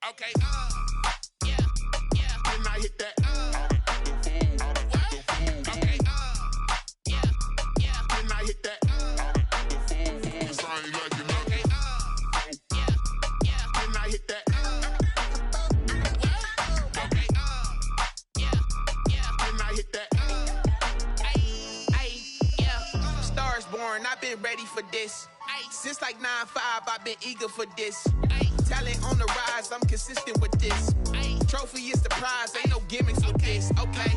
Okay. Yeah. Then I hit that. Okay. Yeah. Then I hit that. Cause I ain't like it. Okay. Yeah. Then I hit that. Okay. Yeah. Then I hit that. Yeah. Stars born. I've been ready for this. Since like 9-5, I've been eager for this. Talent on the rise, I'm consistent with this. Trophy is the prize, ain't no gimmicks with this. Okay,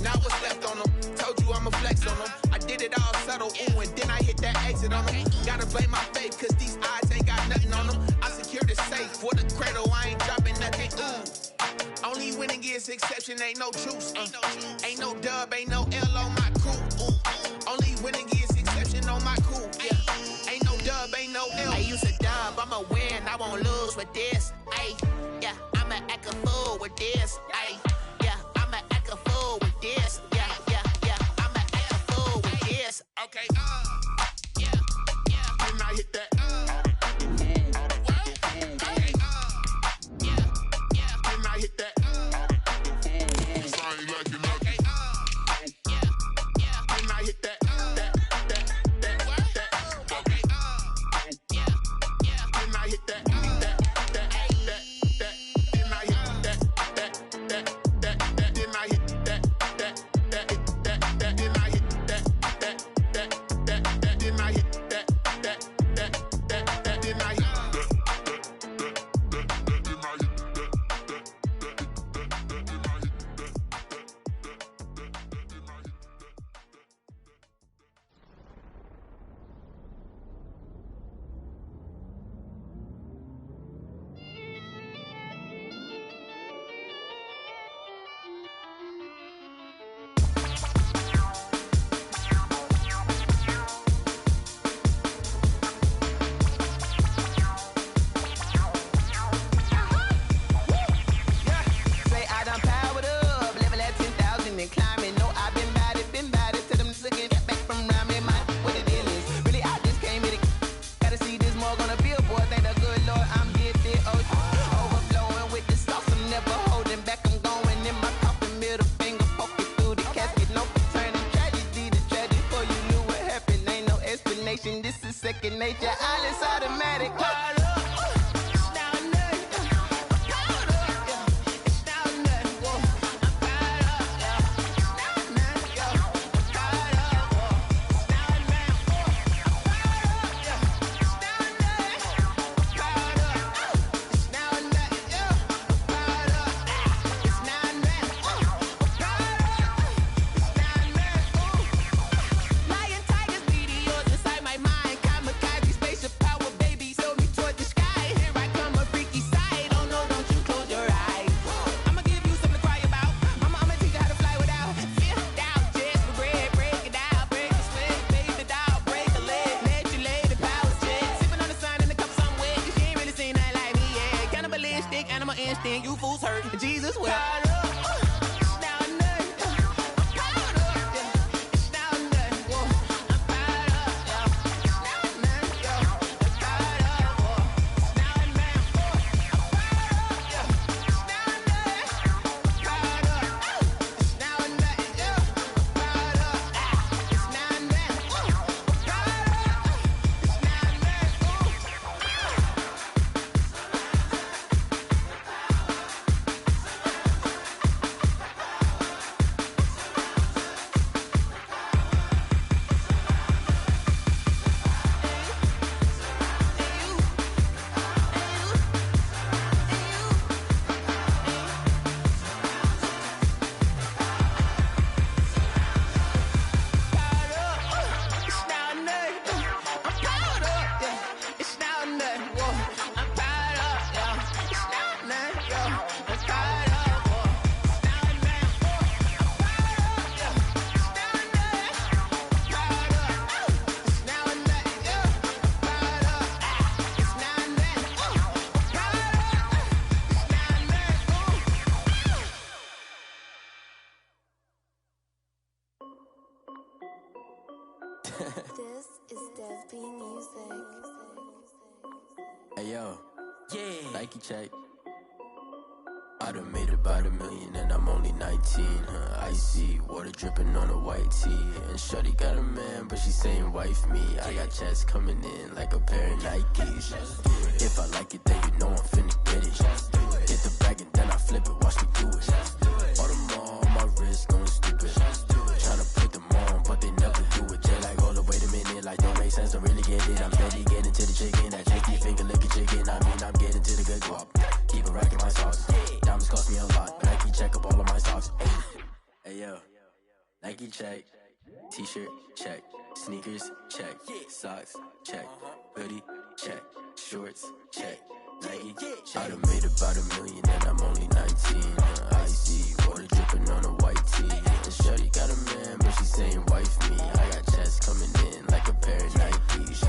now what's left on them? Told you I'ma flex on them. I did it all subtle, ooh, and then I hit that exit on them. Gotta blame my faith, cause these odds ain't got nothing on them. I secure the safe for the cradle, I ain't dropping nothing, ooh. Only winning is exception, ain't no truce. Ain't no dub, ain't no L on my crew. Only winning is exception on my crew, yeah. Ain't no dub, ain't no L. I use a dub, I'ma win, I won't lose with this. Ay, yeah, I'ma act a fool with this. Ay, yeah, I'ma act a fool with this. Yeah, I'ma act a fool with this. Okay, yeah, then I hit that. Okay, yeah, then I hit that. Cause I ain't like it. Okay, yeah, then I hit that. This is second nature, all is automatic. You fools hurt. Jesus will. This is Desby Music. Hey yo, Yeah. Nike check. I done made about $1 million and I'm only 19. Icy water dripping on a white tee. And shorty got a man, but she saying wife me. I got checks coming in like a pair of Nikes. If I like it, then you know I'm finna get it. Get the bag and then I flip it, watch me do it. All them on my wrist going stupid. Tryna put them on, but they never do it. They like, hold up, wait a minute, like don't make sense, don't really get it. I'm steady getting to the chicken, that tasty finger licking chicken. I mean, I'm getting to the good guap. Keep a rack in my socks. Diamonds cost me a lot, Nike check up all of my socks. Hey yo, Nike check, t-shirt check, sneakers check, socks check, hoodie check, shorts check, Nike. I done made about $1 million and I'm only 19. Icy water dripping on a white tee. And shorty got a man, but she saying wife me. I got checks coming in like a pair of Nikes.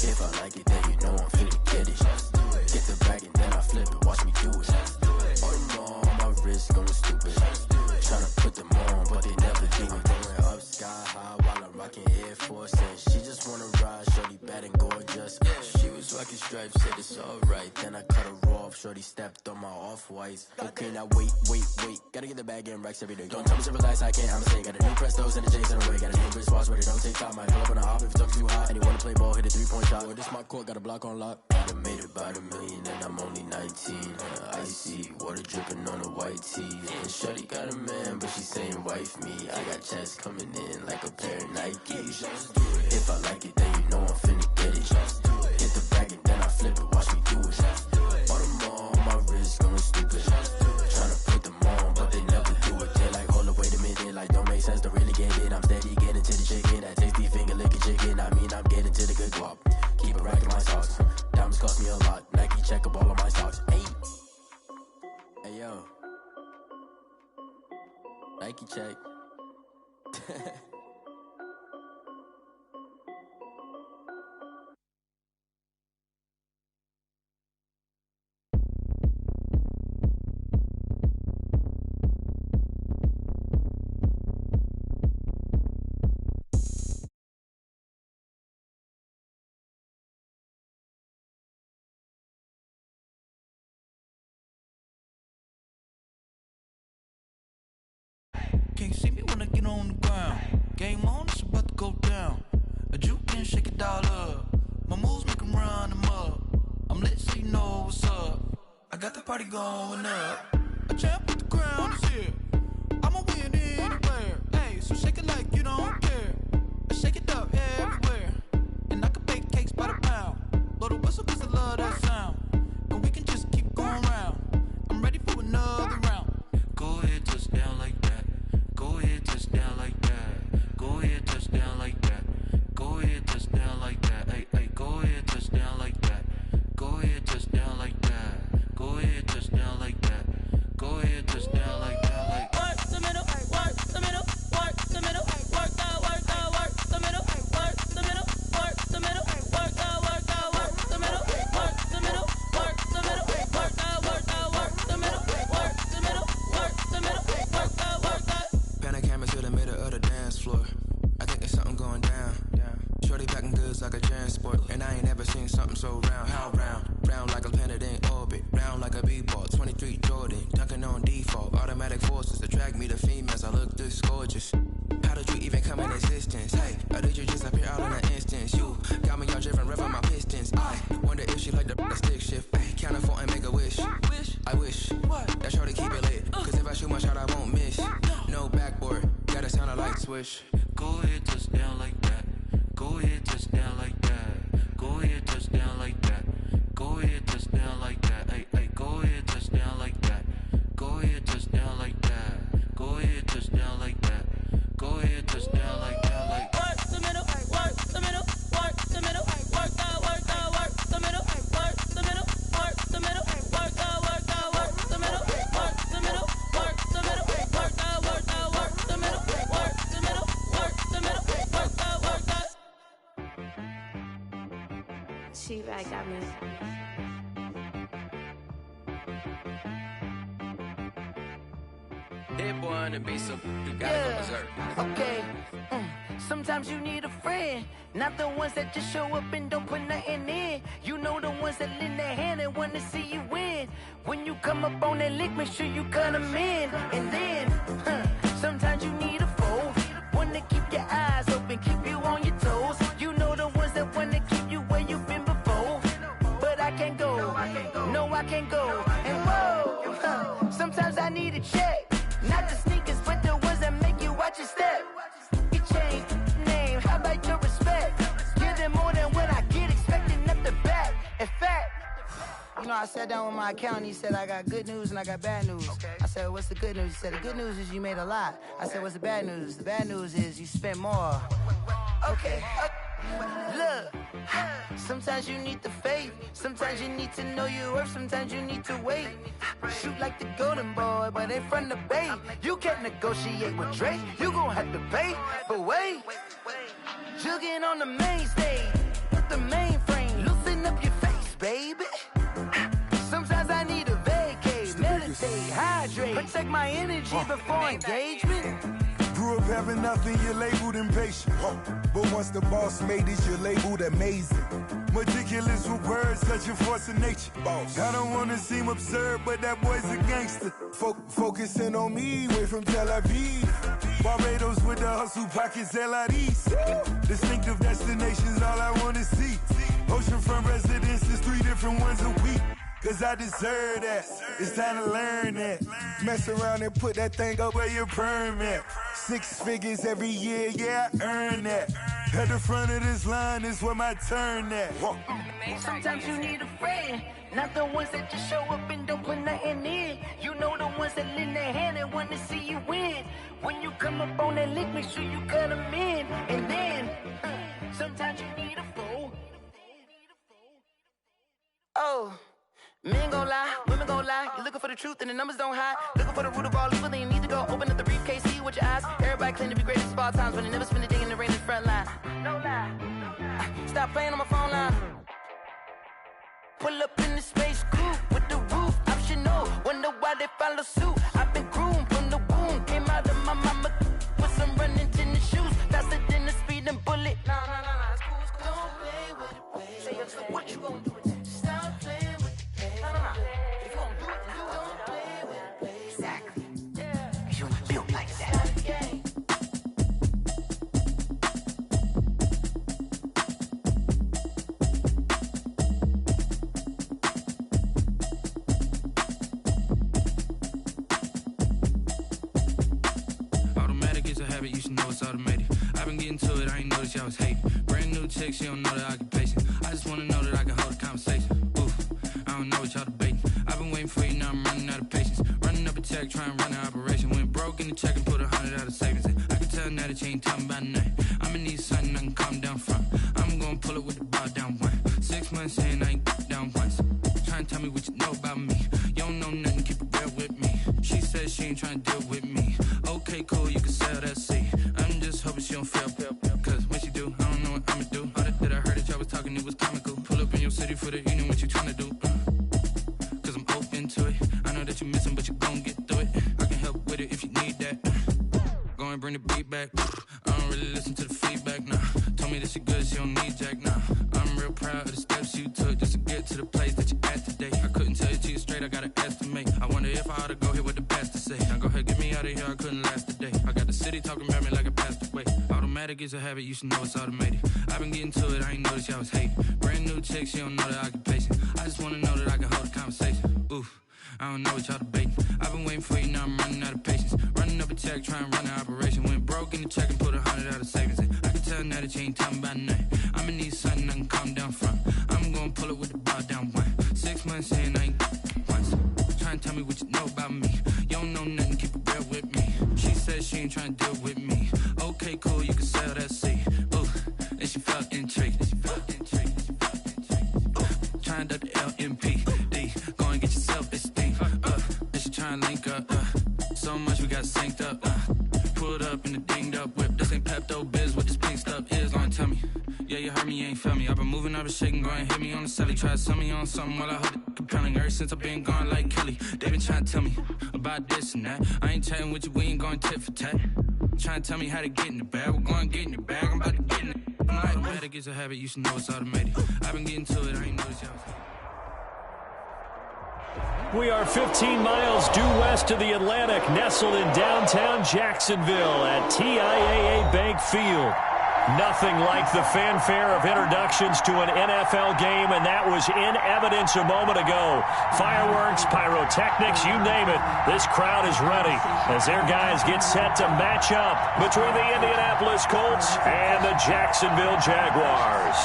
If I like it, then you know I'm finna get it. Get the bag and then I flip it, watch me do it. All them on my wrist going stupid. Tryna put them on, but they never do it. Going up sky high while I'm rocking Air Force. And she just wanna ride, shorty bad and gorgeous. She was rocking stripes, said it's alright. Then I cut her off, shorty stepped on my off-whites. Okay, now wait. Gotta get the bag and racks every day. Don't tell me to relax, I can't, I'ma say. Got a new Prestos and a J's in the way. Got a new Chris Watch, but it don't take time. Might pull up on a hop if it talks too hot. And you wanna play ball, hit a 3-point shot. Or this my court, got a block on lock. I done made about $1 million and I'm only 19. Icy water dripping on a white tee. And shorty got a man, but she saying wife me. I got checks coming in like a pair of Nikes. If I like it, then you know I'm finna get it. Get the bag and then I flip it, watch me do it. All them on my wrist going stupid. Tryna put them on, but they never do it. They like, hold up, wait a minute, like don't make sense, don't really get it. I'm steady getting to the chicken, that tasty finger licking chicken. I mean, I'm getting to the good guap. Keep a rack in my socks. Diamonds cost me a lot. Nike check up all of my socks. Hey yo, Nike check. Can't see me when I get on the ground. Game on, it's about to go down. A juke and shake it all up. My moves make them run them up. I'm lit so you know what's up. I got the party going up. A champ with the crown is here. I'ma win anywhere. Hey, so shake it like you don't care. I shake it up everywhere. And I can bake cakes by the pound. Blow the whistle cause I love that sound. And we can just keep going round. I'm ready for another round. Go ahead, touch down like that. Go ahead, touch down like that. Go ahead, touch down like that. Go ahead, touch down like that. Hey, go ahead, touch down like that. Go ahead, touch down like that. Go ahead, touch down like that. Go ahead, touch down like that. Like work the middle, work the middle, work the middle, work that, work the middle, work the middle, work the middle, work that, work the middle, work the middle, work the middle, work that, work the middle, work the middle, work the middle, work that. Pan a camera to the middle of the dance floor. I think there's something going down. Shorty packing goods like a transport. And I ain't never seen something so round. How round? Round like a planet in orbit. Round like a b-ball. 23 Jordan. Dunking on default. Automatic forces attract me to females. I look this gorgeous. How did you even come in existence? Hey, or did you just appear out in an instance? You got me all driven, revving my pistons. I wonder if she like the stick shift. Ay, count a four and make a wish. I wish that shorty keep it lit. Cause if I shoot my shot, I won't miss. No backboard. Gotta sound a light switch. Go ahead, touch down like that. Go ahead, touch down like that. Go ahead, touch down like that. Go ahead, touch down like that. Hey, go ahead, touch down like that. Go ahead, touch down like that. Go ahead, touch down like that. Go ahead, touch down like that. Like work the middle, work the middle, work the middle, work that, work the middle, work the middle, work the middle, work that, work the middle, work the middle, work the middle, work that, work the middle, work the middle, work the middle, work that. She right got me. That boy on the beat, so you gotta go berserk. Okay. Sometimes you need a friend, not the ones that just show up and don't put nothing in. You know the ones that lend their hand and want to see you win. When you come up on that lick, make sure you cut them in. And then, sometimes you need a foe. One to keep your eyes open, keep you on your toes. You know the ones that want to keep you where you've been before. But I can't go, no I can't go. And whoa, sometimes I need a check. Not the sneakers, but the ones that make you watch your step. You change name, how about your respect? Give them more than what I get, expecting up the back. In fact, you know, I sat down with my accountant, he said, I got good news and I got bad news. I said, what's the good news? He said, the good news is you made a lot. I said, what's the bad news? The bad news is you spent more. Okay. Look, sometimes you need the faith. Sometimes you need to know your worth. Sometimes you need to wait. Shoot like the golden boy, but they from the bay. You can't negotiate with Drake. You gon' have to pay. But wait, jugging on the main stage with the mainframe. Loosen up your face, baby. Sometimes I need a vacate, meditate, hydrate, protect my energy before engagement. Grew up having nothing, you're labeled impatient. But once the boss made it, you're labeled amazing. Meticulous with words, such a force of nature. I don't wanna seem absurd, but that boy's a gangster. Focusing on me, way from Tel Aviv. Barbados with the hustle pockets, LIDs. Distinctive destinations, all I wanna see. Oceanfront residences, 3 different ones a week. Cause I deserve that, it's time to learn that. Mess around and put that thing up where your permit. 6 figures every year, yeah, I earn that. At the front of this line is where my turn at. Sometimes you need a friend, not the ones that just show up and don't put nothing in. You know the ones that lend their hand and want to see you win. When you come up on that lick, make sure you cut them in. And then, sometimes you need a foe. Oh. Men gon' lie, women gon' lie. You're looking for the truth and the numbers don't hide. Looking for the root of all evil, then you need to go open up the briefcase, see with your eyes. Everybody claim to be greatest of all times, but they never spend a day in the rain in the front line. No lie. Stop playing on my phone line. Pull up in the space coupe with the roof optional. Wonder why they follow suit. I've been groomed from the womb. Came out of my mama with some running tennis shoes. Faster than the speeding bullet. Nah, it's cool, it's cool. Don't play with it, baby. Say so what you gon' do with it? Stop playing with it. If you gon' do it, then don't play with it, baby. Exactly. Yeah. You ain't built like that. Automatic is a habit, you should know it's automated. I've been getting to it, I ain't noticed y'all was hating. Brand new chick, she don't know the occupation. I just wanna know that I can hold a conversation. Oof, I don't know what y'all debating. I've been waiting for you, now I'm running out of patience. Running up a check, trying to run an operation. Went broke in the check and put 100 out of savings in. I can tell now that you ain't talking about nothing. I'ma need something I can calm down from. I'm gonna pull it with the bar down one. 6 months saying I ain't down once. Trying to tell me what you know about me. You don't know nothing, keep it real with me. She says she ain't trying to deal with me. Okay, cool, you can sell that seat. I'm just hoping she don't fail. Cause when she do, I don't know what I'ma do. All that I heard that y'all was talking, it was comical. Pull up in your city for the evening, what you trying to do? Cause I'm open to it. I know that you're missing, but you gon' get through it. I can help with it if you need that. Go and bring the beat back. I don't really listen to the feedback, nah. Told me that she good, she don't need Jack, nah. I'm real proud of the steps you took just to get to the place that you're at today. I couldn't tell you to you straight, I gotta estimate. I wonder if I ought to go here with the pastor say. Now go ahead, get me out of here, I couldn't last a day. I got the city talking about me like I passed away. Automatic is a habit, you should know it's automated. I've been getting to it, I ain't noticed y'all was hating. Brand new chick, she don't know the occupation. I just wanna know that I can hold a conversation. Oof, I don't know what y'all debating. I've been waiting for you, now I'm running out of patience. Running up a check, trying to run an operation. Went broke in the check and put 100 out of savings in. I can tell now that you ain't talking about nothing. I'ma need something I can calm down from. I'm gonna pull it with the bar down one. 6 months saying I ain't once. Trying to tell me what you know about me. You don't know nothing, keep it real with me. She says she ain't trying to deal with me. Okay, cool, you can sell that seat. Ooh, and she felt intrigued. Trying to the LMPD. Go and get your self-esteem. And she trying to link up. So much we got synced up. Pulled up in the dinged up whip. This ain't Pepto-Biz, what this pink stuff is. Go and tell me. Yeah, you heard me, you ain't felt me. I've been moving, I've been shaking, go and hit me on the celly. Try to sell me on something while I hold it compelling. Ever since I've been gone like Kelly. They been trying to tell me about this and that. I ain't chatting with you, we ain't going tit for tat. Trying to tell me how to get in the bag. We're going to get in the bag, I'm about to get in it. Automatic is a habit, you should know it's automated. I've been getting to it, I ain't noticed y'all. We are 15 miles due west of the Atlantic, nestled in downtown Jacksonville at TIAA Bank Field. Nothing like the fanfare of introductions to an NFL game, and that was in evidence a moment ago. Fireworks, pyrotechnics, you name it. This crowd is ready as their guys get set to match up between the Indianapolis Colts and the Jacksonville Jaguars.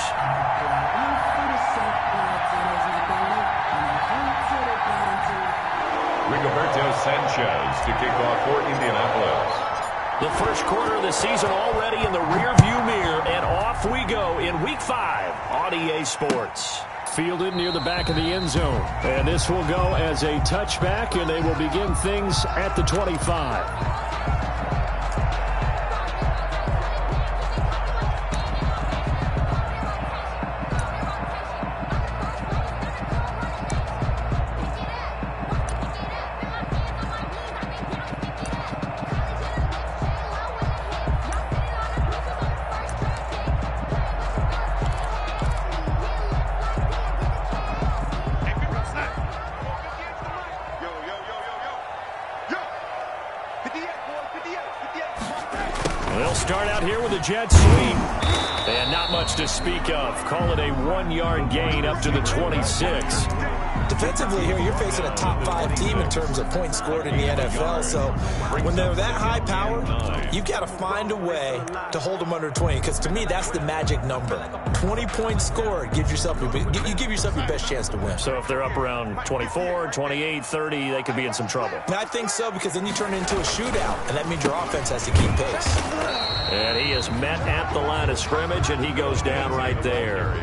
Rigoberto Sanchez to kick off for Indianapolis. The first quarter of the season already in the rearview mirror, and off we go in Week 5 on EA Sports. Fielded near the back of the end zone, and this will go as a touchback, and they will begin things at the 25. They'll start out here with a jet sweep. And not much to speak of. Call it a 1-yard gain up to the 26. Defensively here, you're facing a top 5 team in terms of points scored in the NFL. So when they're that high powered, you've got to find a way to hold them under 20. Because to me, that's the magic number. 20 points scored, you give yourself your best chance to win. So if they're up around 24, 28, 30, they could be in some trouble. I think so, because then you turn it into a shootout, and that means your offense has to keep pace. And he is met at the line of scrimmage, and he goes down right there.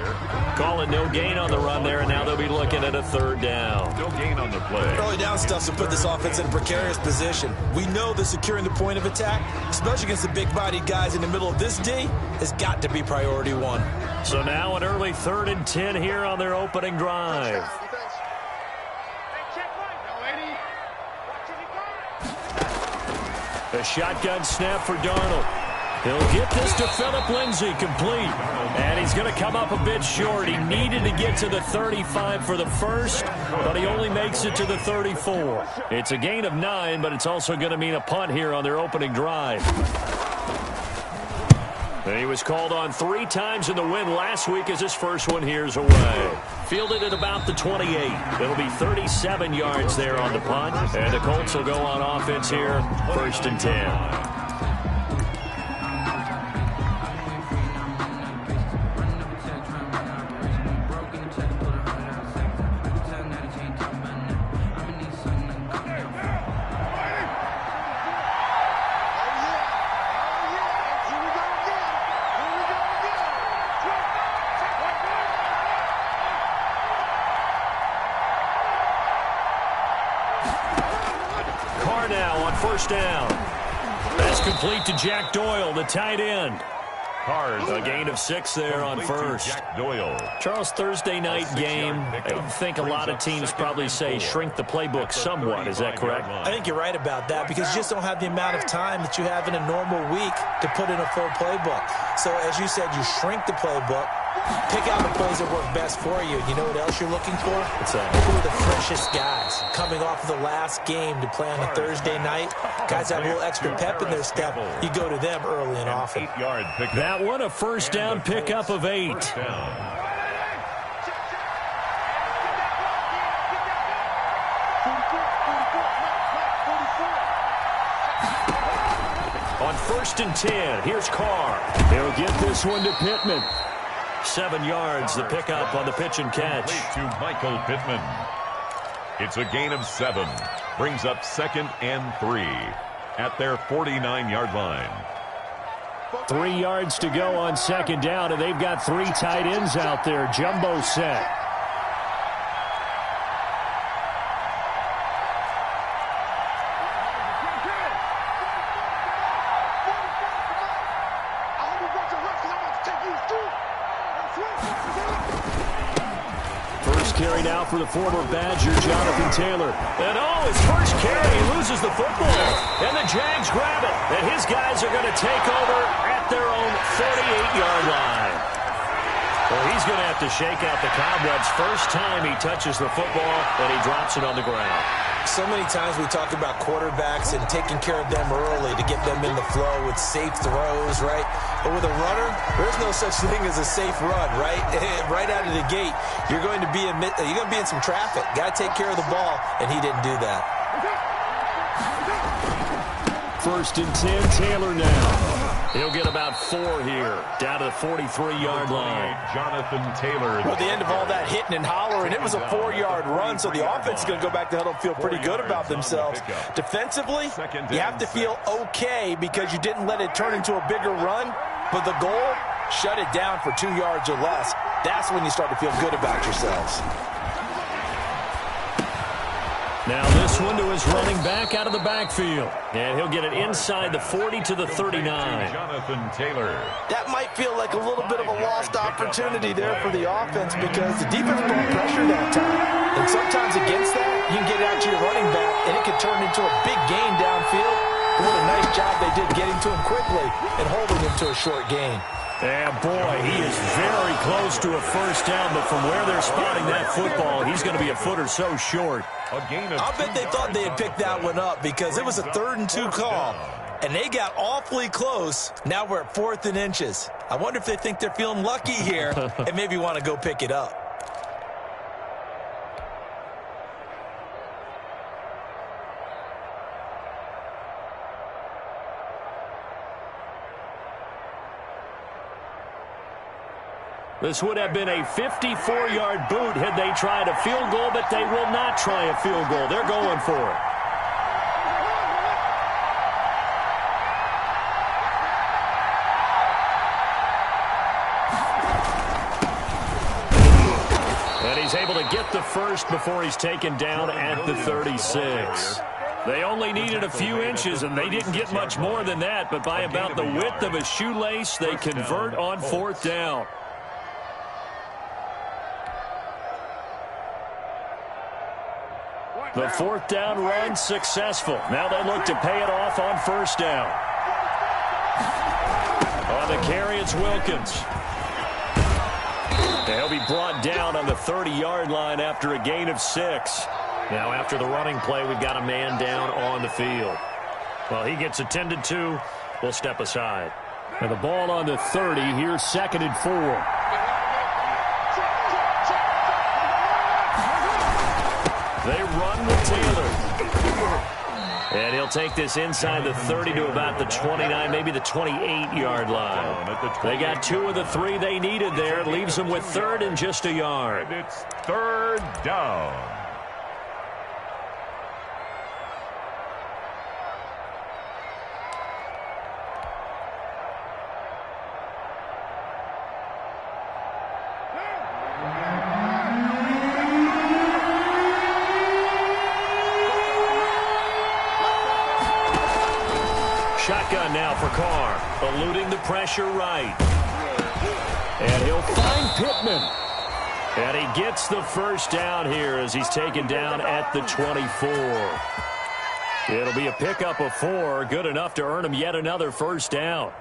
Call it no gain on the run there, and now they'll be looking at a third down. No gain on the play. Early down stuff to put this offense in a precarious position. We know that securing the point of attack, especially against the big-bodied guys in the middle of this D, has got to be priority 1. So now an early 3rd and 10 here on their opening drive. A shotgun snap for Darnold. He'll get this to Phillip Lindsay, complete. And he's going to come up a bit short. He needed to get to the 35 for the first, but he only makes it to the 34. It's a gain of 9, but it's also going to mean a punt here on their opening drive. And he was called on 3 times in the win last week as his first one here's away. Fielded at about the 28. It'll be 37 yards there on the punt. And the Colts will go on offense here, 1st and 10. Now on 1st down. That's complete to Jack Doyle, the tight end. A gain of 6 there on 1st. Jack Doyle. Charles, Thursday night game. I think a lot of teams probably say shrink the playbook somewhat. Is that correct? I think you're right about that, because you just don't have the amount of time that you have in a normal week to put in a full playbook. So as you said, you shrink the playbook, pick out the plays that work best for you. You know what else you're looking for? What's that? Who are the freshest guys coming off of the last game to play on a Thursday night? Guys have a little extra pep in their step. You go to them early and often. 8-yard pickup. That one, a 1st down pickup of 8. On 1st and 10, here's Carr. He'll get this one to Pittman. 7 yards, the pickup on the pitch and catch. To Michael Pittman. It's a gain of 7. Brings up 2nd and 3 at their 49-yard line. 3 yards to go on 2nd down, and they've got 3 tight ends out there. Jumbo set. Carry now for the former Badger, Jonathan Taylor. And his first carry, he loses the football. And the Jags grab it. And his guys are going to take over at their own 48-yard line. Well, he's going to have to shake out the cobwebs. First time he touches the football, and he drops it on the ground. So many times we talk about quarterbacks and taking care of them early to get them in the flow with safe throws, right? But with a runner, there's no such thing as a safe run, right? Right out of the gate, you're going to be in some traffic. Got to take care of the ball, and he didn't do that. 1st and 10, Taylor now. He'll get about 4 here, down to the 43-yard line. Jonathan Taylor. Well, at the end of all that hitting and hollering, it was a 4-yard run, so the offense is going to go back to huddle and feel pretty good about themselves. Defensively, you have to feel okay because you didn't let it turn into a bigger run, but the goal, shut it down for 2 yards or less. That's when you start to feel good about yourselves. Now this one to his running back out of the backfield. And he'll get it inside the 40 to the 39. Jonathan Taylor. That might feel like a little bit of a lost opportunity there for the offense because the defense brought pressure that time. And sometimes against that, you can get out to your running back, and it can turn into a big gain downfield. But what a nice job they did getting to him quickly and holding him to a short gain. And boy, he is very close to a first down, but from where they're spotting that football, he's going to be a foot or so short. I'll bet they thought they had picked that one up because it was a 3rd and 2 call, and they got awfully close. Now we're at 4th and inches. I wonder if they think they're feeling lucky here and maybe want to go pick it up. This would have been a 54-yard boot had they tried a field goal, but they will not try a field goal. They're going for it. And he's able to get the first before he's taken down at the 36. They only needed a few inches, and they didn't get much more than that, but by about the width of a shoelace, they convert on 4th down. The 4th down run successful. Now they look to pay it off on 1st down. On the carry, it's Wilkins. He'll be brought down on the 30-yard line after a gain of 6. Now after the running play, we've got a man down on the field. Well, he gets attended to. We'll step aside. And the ball on the 30. Here's 2nd and 4. They run with Taylor. And he'll take this inside the 30 to about the 29, maybe the 28-yard line. They got 2 of the 3 they needed there. It leaves them with 3rd and just a yard. And it's 3rd down. Shotgun now for Carr, eluding the pressure right. And he'll find Pittman. And he gets the first down here as he's taken down at the 24. It'll be a pickup of 4, good enough to earn him yet another first down.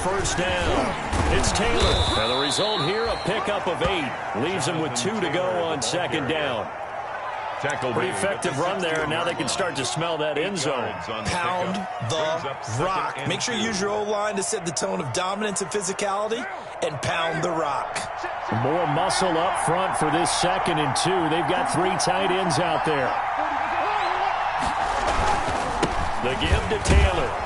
First down. It's Taylor. And the result here, a pickup of 8. Leaves him with 2 to go on 2nd down. Pretty effective run there, and now they can start to smell that end zone. Pound the rock. Make sure you use your O-line to set the tone of dominance and physicality, and pound the rock. More muscle up front for this 2nd and 2. They've got 3 tight ends out there. The give to Taylor.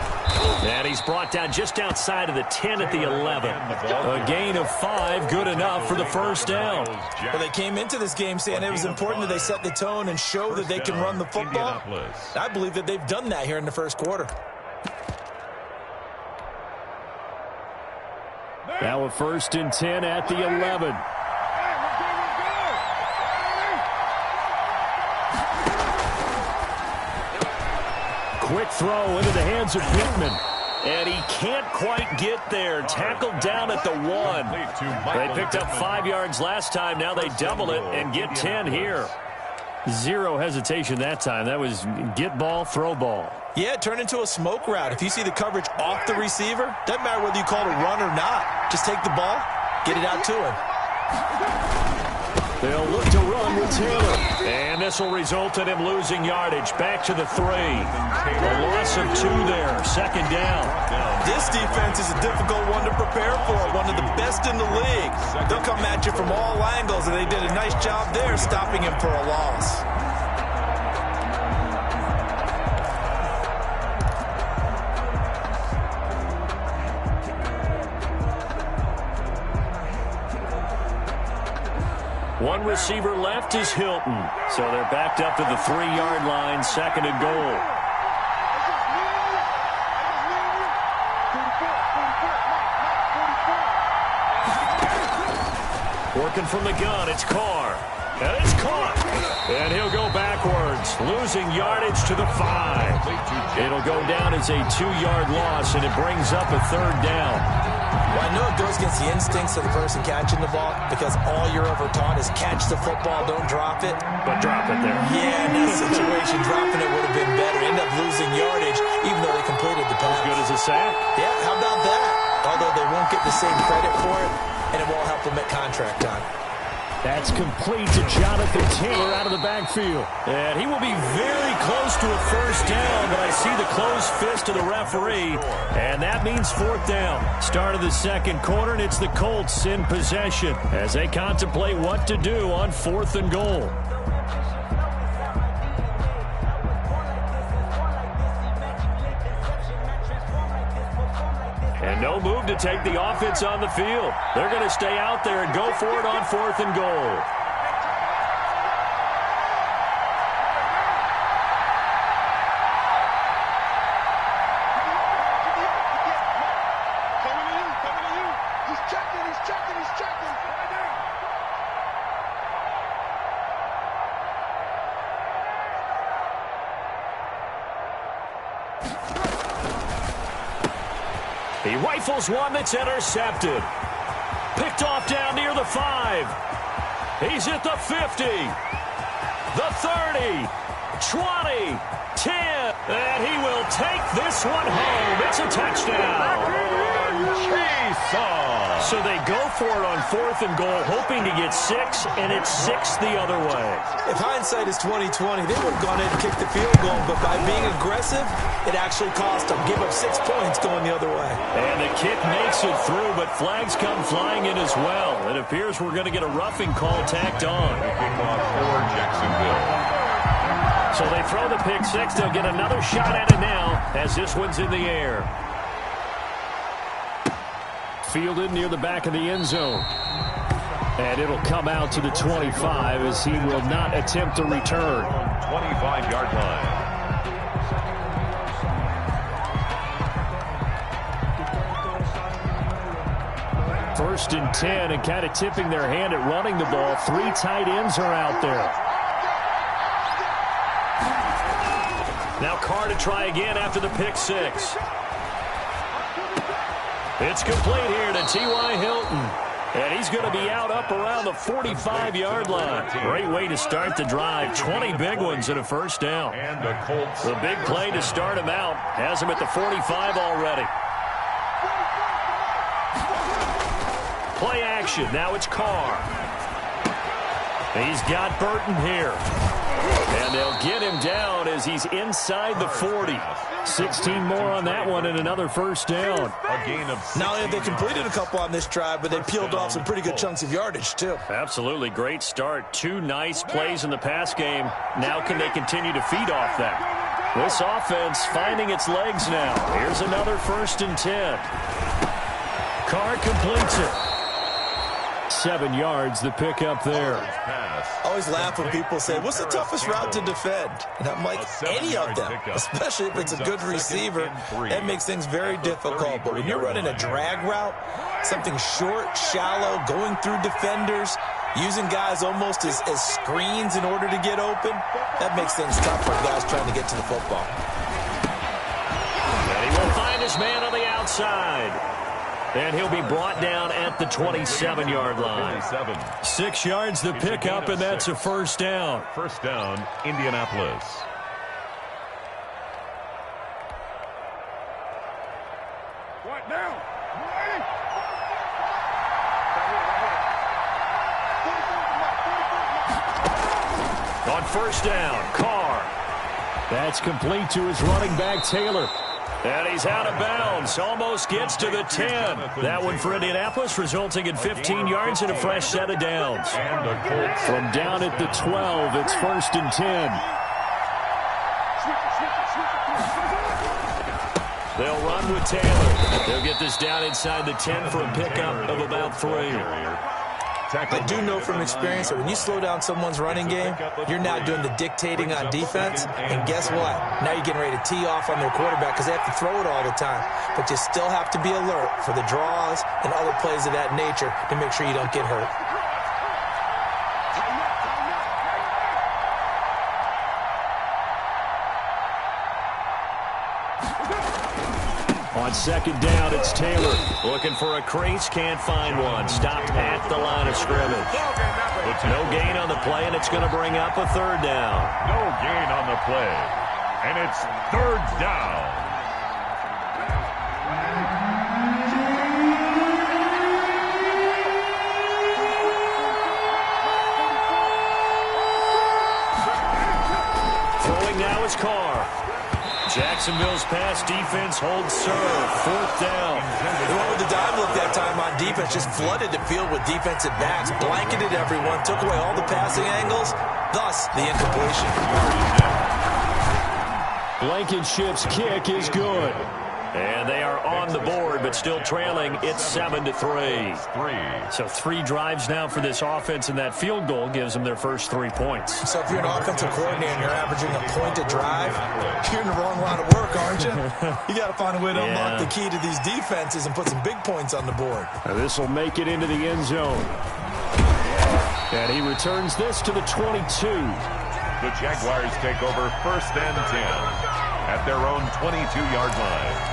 And he's brought down just outside of the 10 at the 11. A gain of 5, good enough for the first down. Well, they came into this game saying it was important that they set the tone and show that they can run the football. I believe that they've done that here in the first quarter. Now a 1st and 10 at the 11. quick throw into the hands of Pittman. And he can't quite get there. Tackled down at the 1. They picked up 5 yards last time. Now they double it and get 10 here. Zero hesitation that time. That was get ball, throw ball. Yeah, it turned into a smoke route. If you see the coverage off the receiver, doesn't matter whether you call it a run or not. Just take the ball, get it out to him. They'll look to run with Taylor. And this will result in him losing yardage. Back to the 3. A loss of 2 there. Second down. This defense is a difficult one to prepare for. One of the best in the league. They'll come at you from all angles, and they did a nice job there stopping him for a loss. One receiver left is Hilton. So they're backed up to the 3-yard line, second and goal. Working from the gun, it's Carr. And it's caught. And he'll go backwards, losing yardage to the 5. It'll go down as a 2-yard loss, and it brings up a third down. Well, I know it goes against the instincts of the person catching the ball because all you're ever taught is catch the football, don't drop it. But drop it there. Yeah, in that situation, dropping it would have been better. End up losing yardage, even though they completed the pass. As good as a sack. Yeah, how about that? Although they won't get the same credit for it, and it won't help them at contract time. That's complete to Jonathan Taylor out of the backfield. And he will be very close to a first down, but I see the closed fist of the referee, and that means fourth down. Start of the second quarter, and it's the Colts in possession as they contemplate what to do on 4th and goal. And no move to take the offense on the field. They're going to stay out there and go for it on 4th and goal. He rifles one that's intercepted. Picked off down near the 5. He's at the 50. The 30. 20. 10. And he will take this one home. It's a touchdown. So they go for it on 4th and goal, hoping to get 6, and it's 6 the other way. If hindsight is 20/20, they would have gone in and kicked the field goal, but by being aggressive, it actually cost them. Give up 6 points going the other way. And the kick makes it through, but flags come flying in as well. It appears we're going to get a roughing call tacked on. Kickoff for Jacksonville. So they throw the pick 6. They'll get another shot at it now as this one's in the air. Fielded near the back of the end zone. And it'll come out to the 25 as he will not attempt to return. 25-yard line. First and 10, and kind of tipping their hand at running the ball. 3 tight ends are out there. Now Carr to try again after the pick 6. It's complete here to T.Y. Hilton. And he's going to be out up around the 45-yard line. Great way to start the drive. 20 big ones and a first down. And the Colts. The big play to start him out. Has him at the 45 already. Play action. Now it's Carr. He's got Burton here. And they'll get him down as he's inside the 40. 16 more on that one and another first down. A gain of 16. Not only have they completed a couple on this drive, but they peeled off some pretty good chunks of yardage, too. Absolutely great start. 2 nice plays in the pass game. Now can they continue to feed off that? This offense finding its legs now. Here's another first and 10. Carr completes it. 7 yards, the pickup there. I always laugh when people say, what's the toughest route to defend? And I'm like, any of them, especially if it's a good receiver. That makes things very difficult. But when you're running a drag route, something short, shallow, going through defenders, using guys almost as screens in order to get open, that makes things tough for guys trying to get to the football. his man on the outside. And he'll be brought down at the 27-yard line. 6 yards the pickup, and that's a first down. First down, Indianapolis. What now? On first down, Carr. That's complete to his running back, Taylor. And he's out of bounds. Almost gets to the 10. That one for Indianapolis, resulting in 15 yards and a fresh set of downs. From down at the 12, it's first and 10. They'll run with Taylor. They'll get this down inside the 10 for a pickup of about 3. I do know from experience that when you slow down someone's running game, you're now doing the dictating on defense. And guess what? Now you're getting ready to tee off on their quarterback because they have to throw it all the time. But you still have to be alert for the draws and other plays of that nature to make sure you don't get hurt. On second down, it's Taylor. Looking for a crease, can't find one. Stopped at the line of scrimmage. No gain on the play, and it's going to bring up a third down. No gain on the play, and it's third down. Throwing now is Carr. Jacksonville's pass defense holds serve. Fourth down. They went with the dive look that time on defense. Just flooded the field with defensive backs. Blanketed everyone. Took away all the passing angles. Thus, the incompletion. Blankenship's kick is good. And they are on the board, but still trailing. It's 7-3. So 3 drives now for this offense, and that field goal gives them their first 3 points. So if you're an offensive coordinator and you're averaging a point a drive, you're in the wrong line of work, aren't you? You got to find a way to unlock the key to these defenses and put some big points on the board. This will make it into the end zone. And he returns this to the 22. The Jaguars take over first and 10 at their own 22-yard line.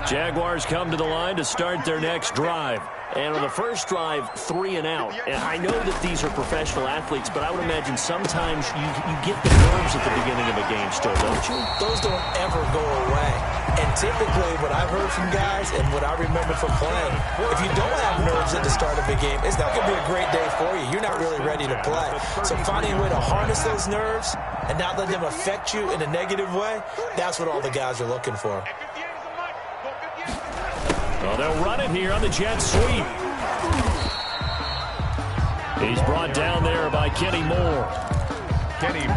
Jaguars come to the line to start their next drive. And on the first drive, 3 and out. And I know that these are professional athletes, but I would imagine sometimes you get the nerves at the beginning of a game still, don't you? Those don't ever go away. And typically what I've heard from guys and what I remember from playing, if you don't have nerves at the start of a game, it's not going to be a great day for you. You're not really ready to play. So finding a way to harness those nerves and not let them affect you in a negative way, that's what all the guys are looking for. Well, they'll run it here on the jet sweep. He's brought down there by Kenny Moore.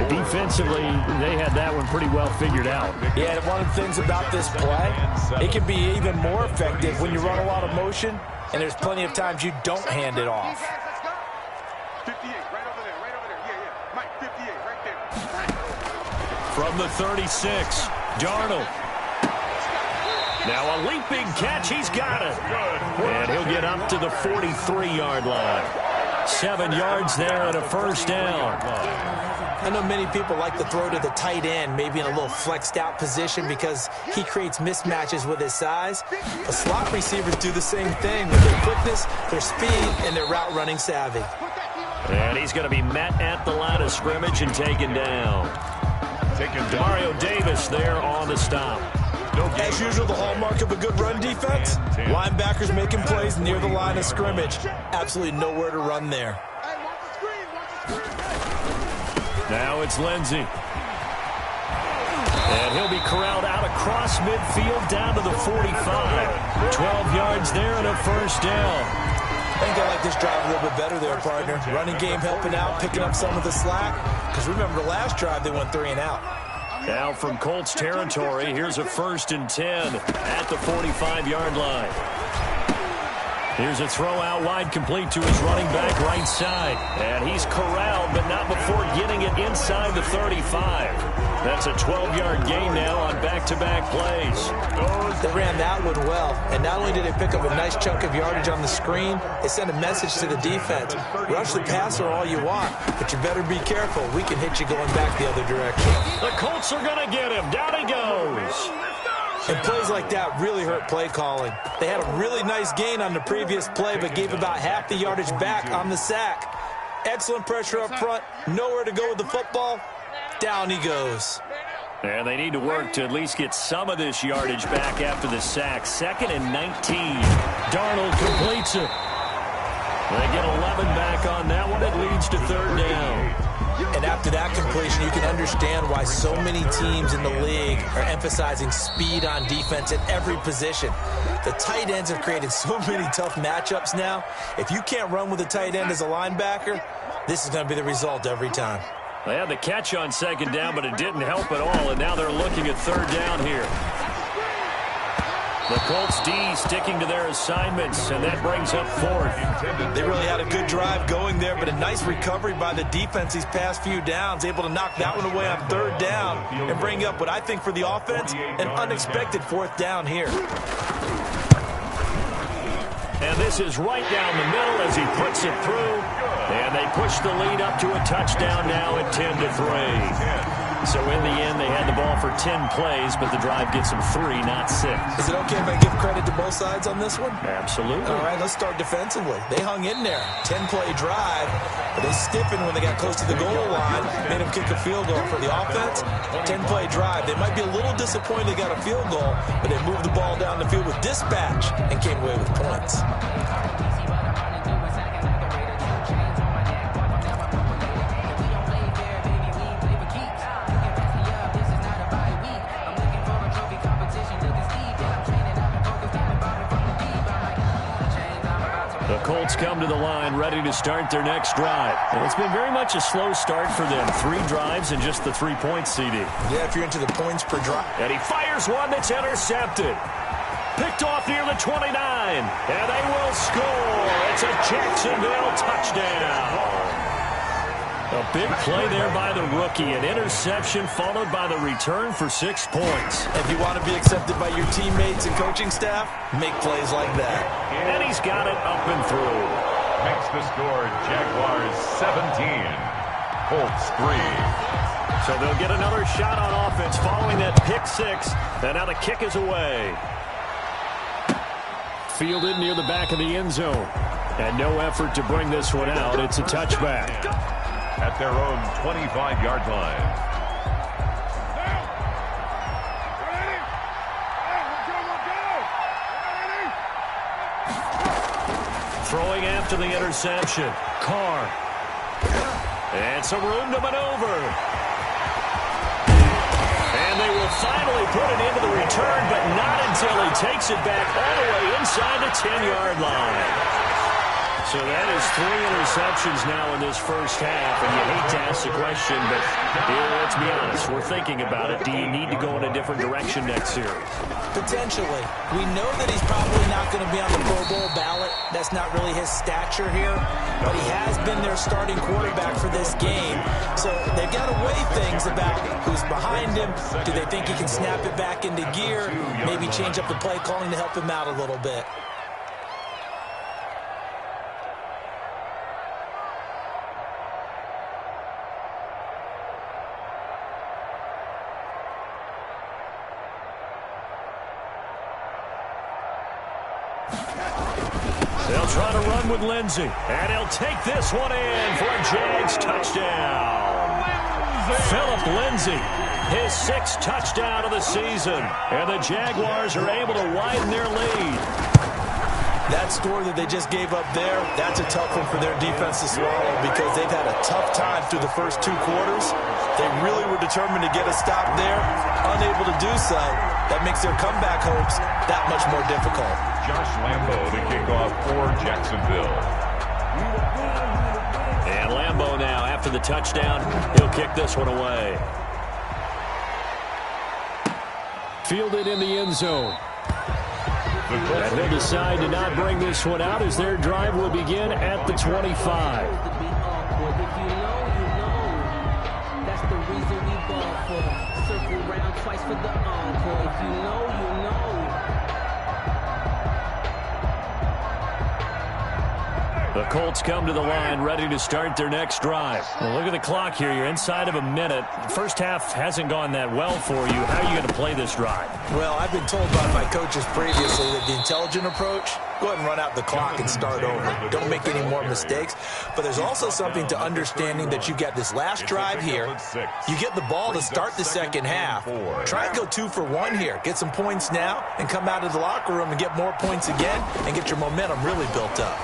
Defensively, they had that one pretty well figured out. Yeah, and one of the things about this play, it can be even more effective when you run a lot of motion, and there's plenty of times you don't hand it off. 58, right over there, yeah. Mike, 58, right there. From the 36, Darnold. Now a leaping catch, he's got it. And he'll get up to the 43-yard line. 7 yards there and a first down. I know many people like to throw to the tight end, maybe in a little flexed out position because he creates mismatches with his size. But slot receivers do the same thing with their quickness, their speed, and their route running savvy. And he's going to be met at the line of scrimmage and taken down. Mario Davis there on the stop. As usual, the hallmark of a good run defense, linebackers making plays near the line of scrimmage. Absolutely nowhere to run there. Now it's Lindsey. And he'll be corralled out across midfield down to the 45. 12 yards there and a first down. I think I like this drive a little bit better there, partner. Running game helping out, picking up some of the slack. Because remember, the last drive they went 3 and out. Now from Colts territory, here's a first and 10 at the 45-yard line. Here's a throw out wide, complete to his running back right side. And he's corralled, but not before getting it inside the 35. That's a 12-yard gain now on back-to-back plays. They ran that one well, and not only did they pick up a nice chunk of yardage on the screen, they sent a message to the defense. Rush the passer all you want, but you better be careful. We can hit you going back the other direction. The Colts are going to get him. Down he goes. And plays like that really hurt play calling. They had a really nice gain on the previous play, but gave about half the yardage back on the sack. Excellent pressure up front. Nowhere to go with the football. Down he goes. And they need to work to at least get some of this yardage back after the sack. 2nd and 19. Darnold completes it. They get 11 back on that one. It leads to 3rd down. And after that completion, you can understand why so many teams in the league are emphasizing speed on defense at every position. The tight ends have created so many tough matchups now. If you can't run with a tight end as a linebacker, this is going to be the result every time. They had the catch on 2nd down, but it didn't help at all, and now they're looking at 3rd down here. The Colts D sticking to their assignments, and that brings up 4th. They really had a good drive going there, but a nice recovery by the defense these past few downs, able to knock that one away on 3rd down and bring up what I think for the offense, an unexpected 4th down here. And this is right down the middle as he puts it through. And they push the lead up to a touchdown now at 10-3. So in the end, they had the ball for 10 plays, but the drive gets them 3, not 6. Is it okay if I give credit to both sides on this one? Absolutely. All right, let's start defensively. They hung in there. 10-play drive, but they stiffened when they got close to the goal line, made them kick a field goal. For the offense, 10-play drive. They might be a little disappointed they got a field goal, but they moved the ball down the field with dispatch and came away with points. Colts come to the line ready to start their next drive. And it's been very much a slow start for them. 3 drives and just the 3 points, CD. Yeah, if you're into the points per drive. And he fires one that's intercepted. Picked off near the 29. And they will score. It's a Jacksonville touchdown. A big play there by the rookie. An interception followed by the return for 6 points. If you want to be accepted by your teammates and coaching staff, make plays like that. And he's got it up and through. Makes the score Jaguars 17, Colts 3. So they'll get another shot on offense following that pick 6. And now the kick is away. Fielded near the back of the end zone. And no effort to bring this one out. It's a touchback. At their own 25-yard line. Throwing after the interception. Carr. And some room to maneuver. And they will finally put it into the return, but not until he takes it back all the way inside the 10-yard line. So that is 3 interceptions now in this first half, and you hate to ask the question, but let's be honest, we're thinking about it. Do you need to go in a different direction next series? Potentially. We know that he's probably not going to be on the Pro Bowl ballot. That's not really his stature here, but he has been their starting quarterback for this game. So they've got to weigh things about who's behind him. Do they think he can snap it back into gear? Maybe change up the play calling to help him out a little bit. They'll try to run with Lindsey, and he'll take this one in for a Jags touchdown. Philip Lindsey, his 6th touchdown of the season, and the Jaguars are able to widen their lead. That score that they just gave up there, that's a tough one for their defense to swallow because they've had a tough time through the first 2 quarters. They really were determined to get a stop there, unable to do so. That makes their comeback hopes that much more difficult. Josh Lambo to kick off for Jacksonville. And Lambo now, after the touchdown, he'll kick this one away. Fielded in the end zone. And they'll decide to not bring this one out as their drive will begin at the 25. twice for the encore. If you know, you know. The Colts come to the line ready to start their next drive. Well, look at the clock here. You're inside of a minute. First half hasn't gone that well for you. How are you going to play this drive? Well, I've been told by my coaches previously that the intelligent approach, go ahead and run out the clock and start over. Don't make any more mistakes. But there's also something to understanding that you got this last drive here. You get the ball to start the second half. Try and go 2 for 1 here. Get some points now and come out of the locker room and get more points again and get your momentum really built up.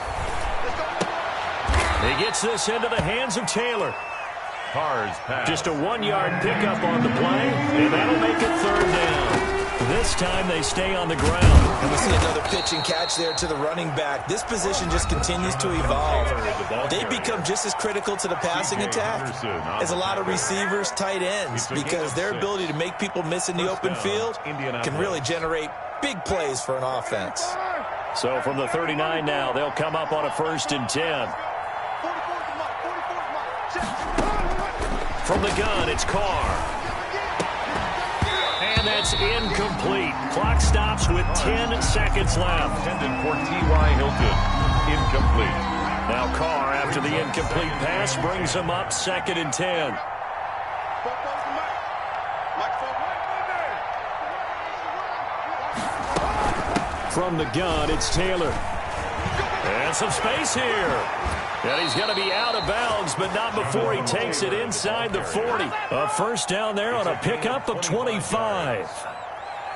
He gets this into the hands of Taylor. Just a 1-yard pickup on the play, and that'll make it third down. This time they stay on the ground. And we see another pitch and catch there to the running back. This position just continues to evolve. They become just as critical to the passing attack as a lot of receivers, tight ends, because their ability to make people miss in the open field can really generate big plays for an offense. So from the 39 now, they'll come up on a 1st and 10. From the gun, it's Carr. And that's incomplete. Clock stops with 10 seconds left. Intended for T.Y. Hilton. Incomplete. Now Carr, after the incomplete pass, brings him up 2nd and 10. From the gun, it's Taylor. And some space here. And he's going to be out of bounds, but not before he takes it inside the 40. A first down there on a pickup of 25.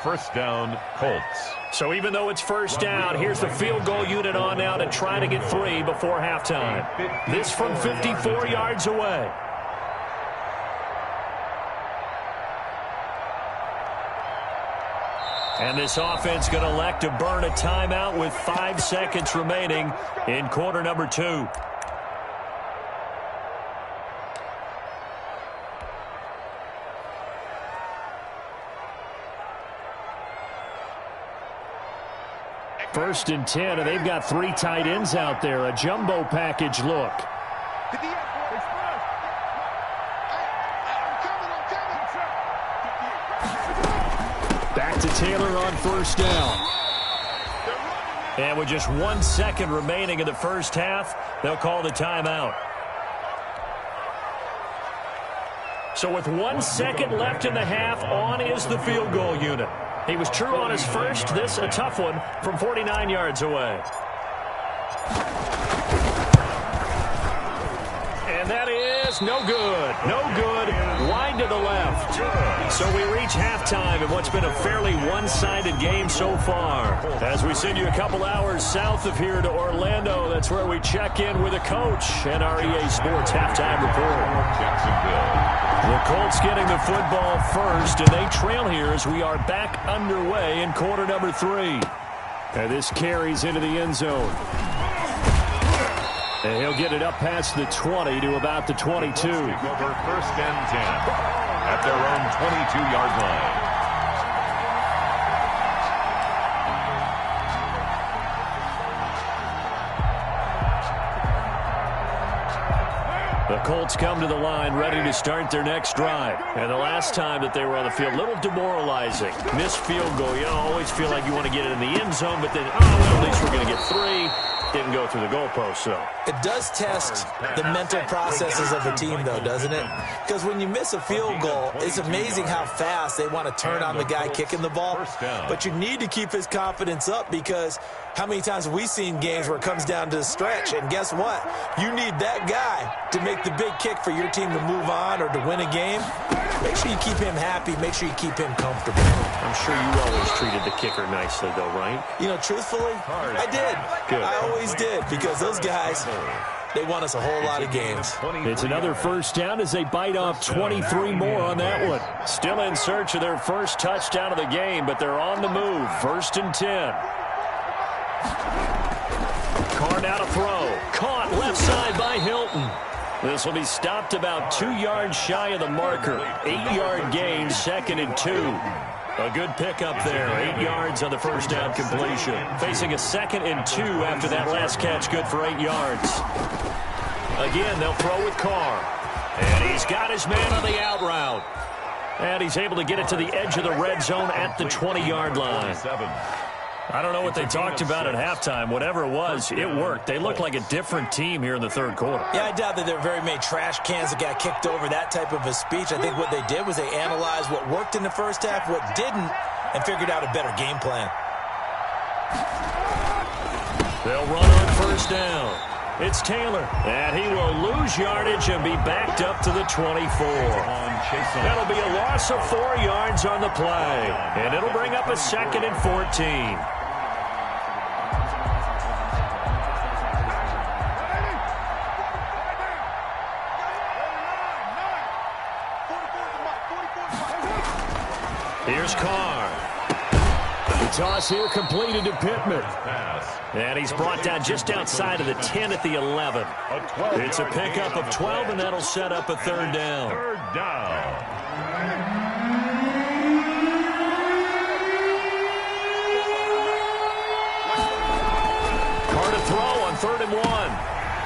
First down, Colts. So even though it's first down, here's the field goal unit on now to try to get 3 before halftime. This from 54 yards away. And this offense going to elect to burn a timeout with 5 seconds remaining in quarter number 2. First and 10, and they've got 3 tight ends out there. A jumbo package look. Back to Taylor on first down. And with just 1 second remaining in the first half, they'll call the timeout. So with 1 second left in the half, on is the field goal unit. He was true on his first. This a tough one from 49 yards away. And that is no good. No good. Wide to the left. So we reach halftime in what's been a fairly one-sided game so far. As we send you a couple hours south of here to Orlando, that's where we check in with a coach and our EA Sports halftime report. Jacksonville. The Colts getting the football first, and they trail here as we are back underway in quarter number 3. And this carries into the end zone. And he'll get it up past the 20 to about the 22. Over 1st and 10 at their own 22-yard line. The Colts come to the line ready to start their next drive. And the last time that they were on the field, a little demoralizing. Missed field goal. You always feel like you want to get it in the end zone, but then, well, at least we're going to get 3. Didn't go through the goalpost, so. It does test the mental processes of a team, though, doesn't it? Because when you miss a field goal, it's amazing how fast they want to turn on the guy kicking the ball. But you need to keep his confidence up, because how many times have we seen games where it comes down to the stretch? And guess what? You need that guy to make the big kick for your team to move on or to win a game. Make sure you keep him happy. Make sure you keep him comfortable. I'm sure you always treated the kicker nicely, though, right? You know, truthfully, I did. Good. I always did, because those guys, they won us a whole lot of games. It's another first down as they bite off 23 more on that one. Still in search of their first touchdown of the game, but they're on the move. 1st and 10. Carr now to throw. Caught left side by Hilton. This will be stopped about 2 yards shy of the marker. 8-yard gain, 2nd and 2. A good pickup there. 8 yards on the first down completion. Facing a 2nd and 2 after that last catch. Good for 8 yards. Again, they'll throw with Carr. And he's got his man on the out route. And he's able to get it to the edge of the red zone at the 20-yard line. I don't know what they talked about at halftime. Whatever it was, it worked. They looked like a different team here in the third quarter. Yeah, I doubt that there were very many trash cans that got kicked over, that type of a speech. I think what they did was they analyzed what worked in the first half, what didn't, and figured out a better game plan. They'll run on first down. It's Taylor, and he will lose yardage and be backed up to the 24. That'll be a loss of 4 yards on the play, and it'll bring up a 2nd and 14. Here's Carr. The toss here completed to Pittman. And he's brought down just outside of the 10 at the 11. It's a pickup of 12, and that'll set up a third down. Carr to throw on 3rd and 1.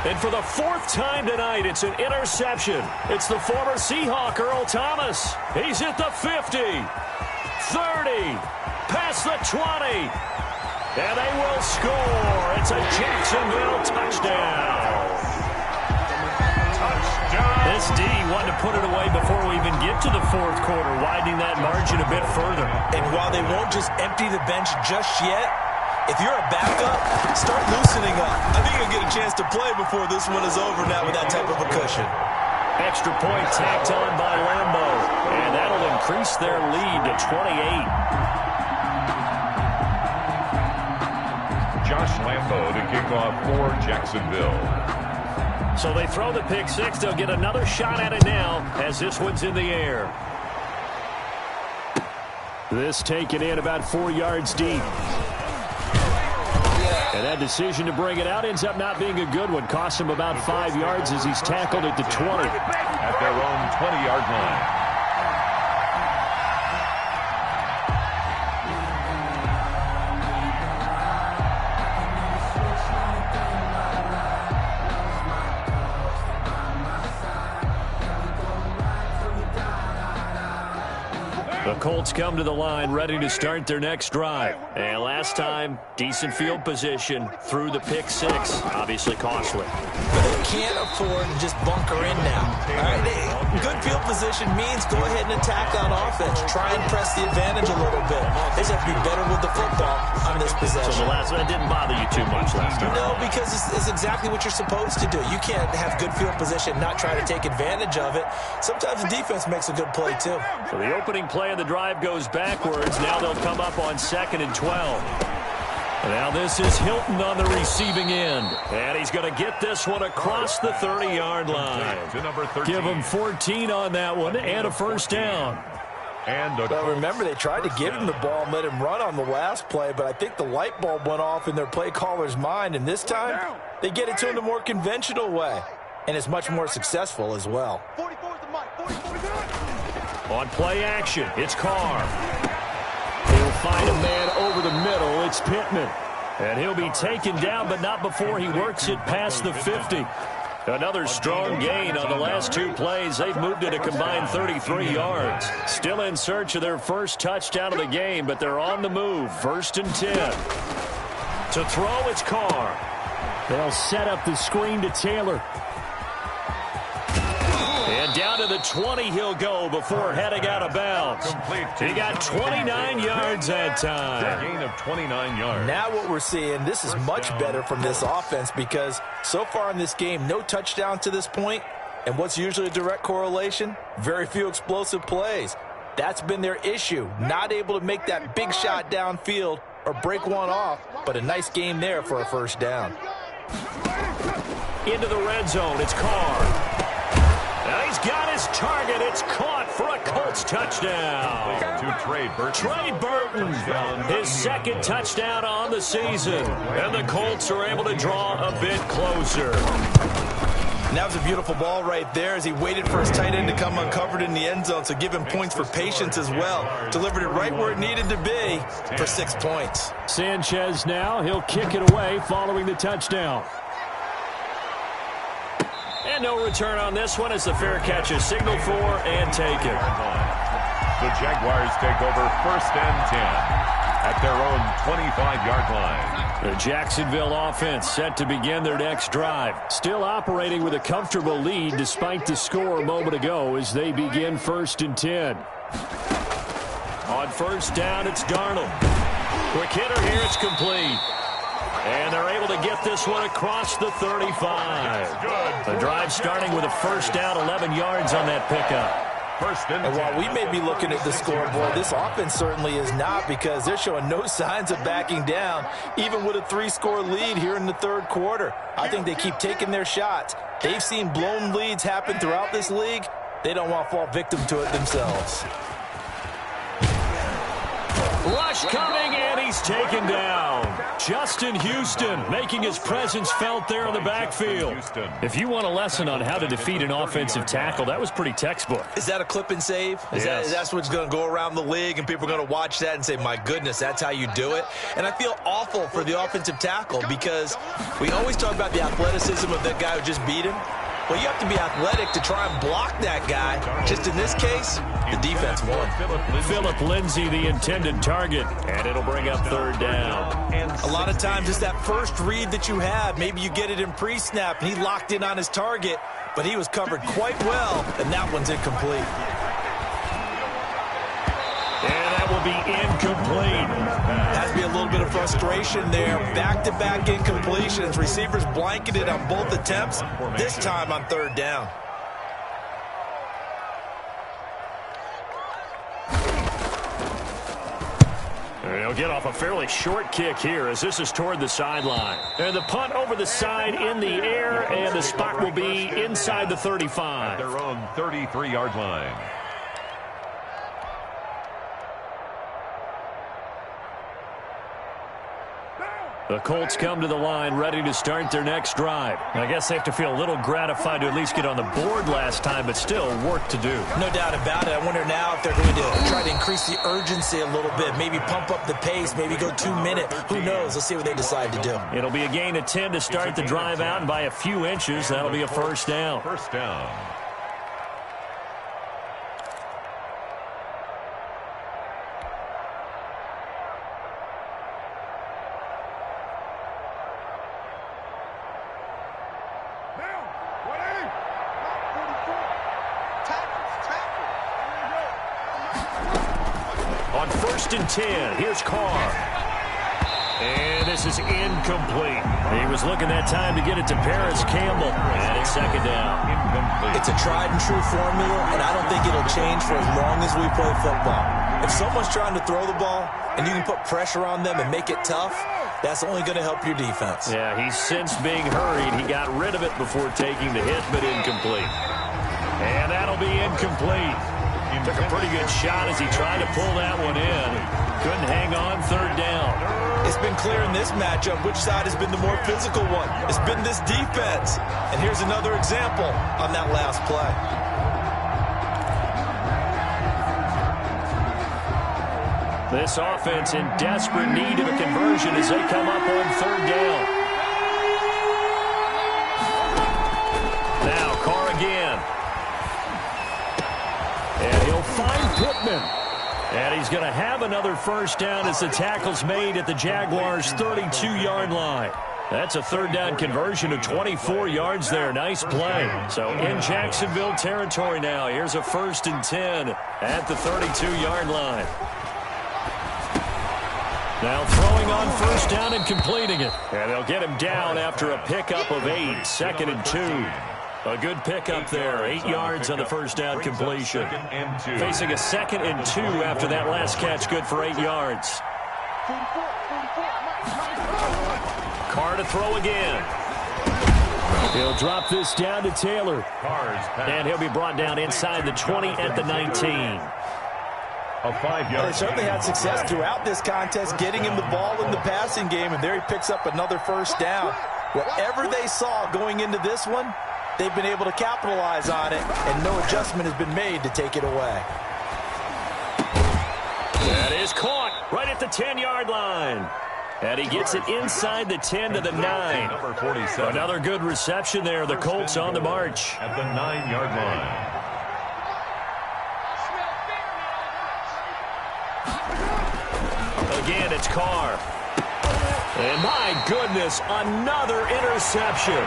And for the 4th time tonight, it's an interception. It's the former Seahawk, Earl Thomas. He's at the 50, 30, past the 20. And they will score. It's a Jacksonville touchdown. This D wanted to put it away before we even get to the 4th quarter, widening that margin a bit further. And while they won't just empty the bench just yet, if you're a backup, start loosening up. I think you'll get a chance to play before this one is over now with that type of a cushion. Extra point tacked on by Lambo. And that'll increase their lead to 28. Josh Lambo to kick off for Jacksonville. So they throw the pick six. They'll get another shot at it now as this one's in the air. This taken in about 4 yards deep. And that decision to bring it out ends up not being a good one. Costs him about 5 yards as he's tackled at the 20. At their own 20-yard line. The Colts come to the line ready to start their next drive. And last time, decent field position through the pick six. Obviously costly. But they can't afford to just bunker in now. All right, good field position means go ahead and attack on offense. Try and press the advantage a little bit. They just have to be better with the football on this possession. So the last one didn't bother you too much last time? No, because it's exactly what you're supposed to do. You can't have good field position, not try to take advantage of it. Sometimes the defense makes a good play, too. So the opening play of the drive goes backwards. Now they'll come up on 2nd and 12. Now this is Hilton on the receiving end. And he's going to get this one across the 30-yard line. To number 13. Give him 14 on that one and a first down. But remember, they tried to give him the ball and let him run on the last play, but I think the light bulb went off in their play caller's mind, and this time they get it to him the more conventional way, and it's much more successful as well. On play action, it's Carr. He'll find a man over the middle. It's Pittman. And he'll be taken down, but not before he works it past the 50. Another strong gain on the last 2 plays. They've moved it a combined 33 yards. Still in search of their first touchdown of the game, but they're on the move. 1st and 10. To throw, it's Carr. They'll set up the screen to Taylor. And down to the 20 he'll go before heading out of bounds. He got 29 yards that time. A gain of 29 yards. Now what we're seeing, this is much better from this offense because so far in this game, no touchdowns to this point. And what's usually a direct correlation? Very few explosive plays. That's been their issue. Not able to make that big shot downfield or break one off, but a nice game there for a first down. Into the red zone, it's Carr. Now he's got his target. It's caught for a Colts touchdown. To Trey Burton. Trey Burton, his 2nd touchdown on the season. And the Colts are able to draw a bit closer. And that was a beautiful ball right there as he waited for his tight end to come uncovered in the end zone, so give him points for patience as well. Delivered it right where it needed to be for 6 points. Sanchez now, he'll kick it away following the touchdown. And no return on this one as the fair catch is signaled for and taken. The Jaguars take over 1st and 10 at their own 25-yard line. The Jacksonville offense set to begin their next drive. Still operating with a comfortable lead despite the score a moment ago as they begin 1st and 10. On 1st down, it's Darnold. Quick hitter here, it's complete. And they're able to get this one across the 35. The drive starting with a 1st down, 11 yards on that pickup. And while we may be looking at the scoreboard, this offense certainly is not, because they're showing no signs of backing down, even with a 3-score lead here in the 3rd quarter. I think they keep taking their shots. They've seen blown leads happen throughout this league. They don't want to fall victim to it themselves. Rush coming, and he's taken down. Justin Houston making his presence felt there in the backfield. If you want a lesson on how to defeat an offensive tackle, that was pretty textbook. Is that a clip and save? Is that's what's going to go around the league, and people are going to watch that and say, my goodness, that's how you do it? And I feel awful for the offensive tackle, because we always talk about the athleticism of that guy who just beat him. Well, you have to be athletic to try and block that guy. Just in this case, the defense won. Phillip Lindsay, the intended target, and it'll bring up 3rd down. A lot of times it's that first read that you have. Maybe you get it in pre-snap, and he locked in on his target, but he was covered quite well, and that one's incomplete. And that will be incomplete. Has to be a little bit of frustration there. Back-to-back incompletions. Receivers blanketed on both attempts, this time on 3rd down. They'll get off a fairly short kick here as this is toward the sideline. And the punt over the side in the air, and the spot will be inside the 35. Their own 33-yard line. The Colts come to the line ready to start their next drive. I guess they have to feel a little gratified to at least get on the board last time, but still work to do. No doubt about it. I wonder now if they're going to try to increase the urgency a little bit, maybe pump up the pace, maybe go 2-minute. Who knows? Let's see what they decide to do. It'll be a gain of 10 to start the drive out, and by a few inches, that'll be a 1st down. 1st down. On 1st and 10, here's Carr. And this is incomplete. He was looking that time to get it to Paris Campbell. And it's 2nd down. Incomplete. It's a tried-and-true formula, and I don't think it'll change for as long as we play football. If someone's trying to throw the ball, and you can put pressure on them and make it tough, that's only going to help your defense. Yeah, he's sensed being hurried. He got rid of it before taking the hit, but incomplete. And that'll be incomplete. Took a pretty good shot as he tried to pull that one in. Couldn't hang on, 3rd down. It's been clear in this matchup which side has been the more physical one. It's been this defense. And here's another example on that last play. This offense in desperate need of a conversion as they come up on 3rd down. Now Carr again. And he'll find Pittman. And he's going to have another 1st down as the tackle's made at the Jaguars' 32-yard line. That's a 3rd down conversion of 24 yards there. Nice play. So in Jacksonville territory now. Here's a 1st and 10 at the 32-yard line. Now throwing on 1st down and completing it. And they'll get him down after a pickup of 8. 2nd and 2. A good pickup there. 8 yards on the 1st down completion. Facing a 2nd and 2 after that last catch. Good for 8 yards. Carr to throw again. He'll drop this down to Taylor. And he'll be brought down inside the 20 at the 19. They certainly had success throughout this contest getting him the ball in the passing game, and there he picks up another 1st down. Whatever they saw going into this one, they've been able to capitalize on it, and no adjustment has been made to take it away. That is caught right at the 10-yard line. And he gets it inside the 10 to the 9. Another good reception there. The Colts on the march. At the 9-yard line. Again, it's Carr. And my goodness, another interception.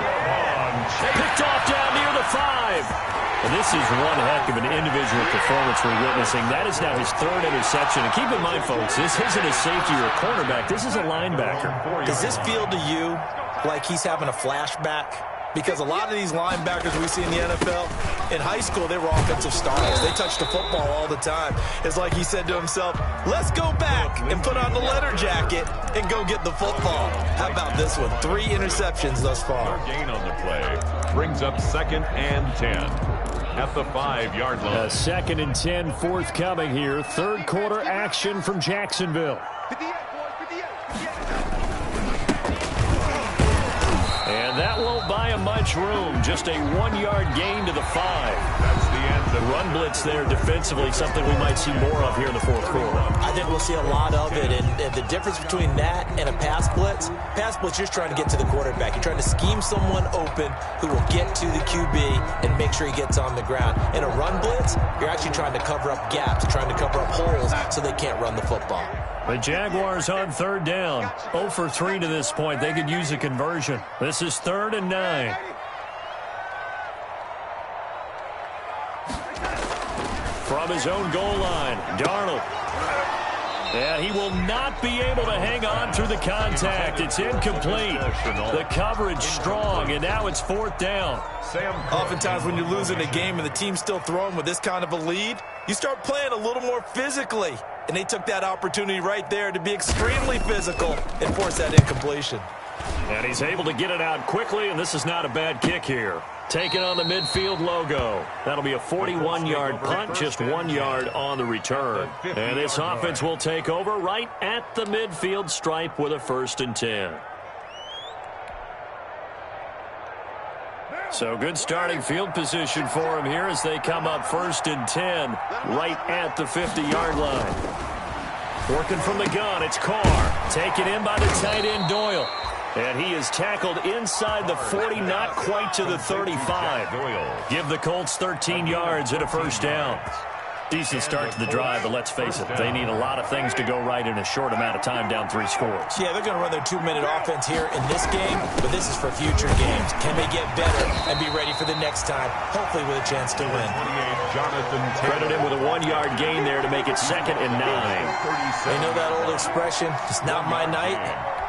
Picked off down near the 5. And this is one heck of an individual performance we're witnessing. That is now his 3rd interception. And keep in mind, folks, this isn't a safety or a cornerback. This is a linebacker. Does this feel to you like he's having a flashback? Because a lot of these linebackers we see in the NFL, in high school, they were offensive stars. They touched the football all the time. It's like he said to himself, let's go back and put on the leather jacket and go get the football. How about this one? 3 interceptions thus far. Gain on the play brings up 2nd and 10 at the 5-yard line. 2nd and 10 forthcoming here. 3rd quarter action from Jacksonville. And that won't buy him much room. Just a 1-yard gain to the 5. That's the end. The run blitz there defensively, something we might see more of here in the 4th quarter. I think we'll see a lot of it. And the difference between that and a pass blitz, you're just trying to get to the quarterback. You're trying to scheme someone open who will get to the QB and make sure he gets on the ground. In a run blitz, you're actually trying to cover up gaps, trying to cover up holes so they can't run the football. The Jaguars on 3rd down. 0 for 3 to this point. They could use a conversion. This is 3rd and 9. From his own goal line, Darnold. And he will not be able to hang on through the contact. It's incomplete. The coverage strong, and now it's 4th down. Oftentimes when you're losing a game and the team's still throwing with this kind of a lead, you start playing a little more physically. And they took that opportunity right there to be extremely physical and force that incompletion. And he's able to get it out quickly, and this is not a bad kick here. Taking on the midfield logo. That'll be a 41-yard punt, just 1 yard on the return. And this offense will take over right at the midfield stripe with a 1st and 10. So good starting field position for him here as they come up 1st and 10 right at the 50-yard line. Working from the gun, it's Carr. Taken in by the tight end Doyle. And he is tackled inside the 40, not quite to the 35. Give the Colts 13 yards and a 1st down. Decent start to the drive, but let's face it, they need a lot of things to go right in a short amount of time down 3 scores. Yeah, they're going to run their 2-minute offense here in this game, but this is for future games. Can they get better and be ready for the next time, hopefully with a chance to win? Credit him with a 1-yard gain there to make it 2nd and 9. They know that old expression, it's not my night.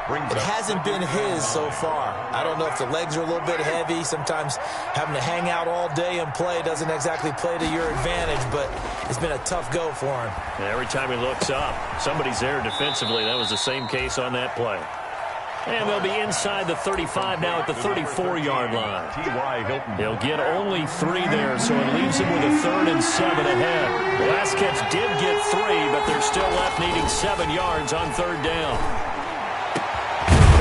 It hasn't been his so far. I don't know if the legs are a little bit heavy. Sometimes having to hang out all day and play doesn't exactly play to your advantage, but it's been a tough go for him. Every time he looks up, somebody's there defensively. That was the same case on that play. And they'll be inside the 35 now at the 34-yard line. He'll get only 3 there, so it leaves him with a 3rd and 7 ahead. The last catch did get 3, but they're still left needing 7 yards on 3rd down.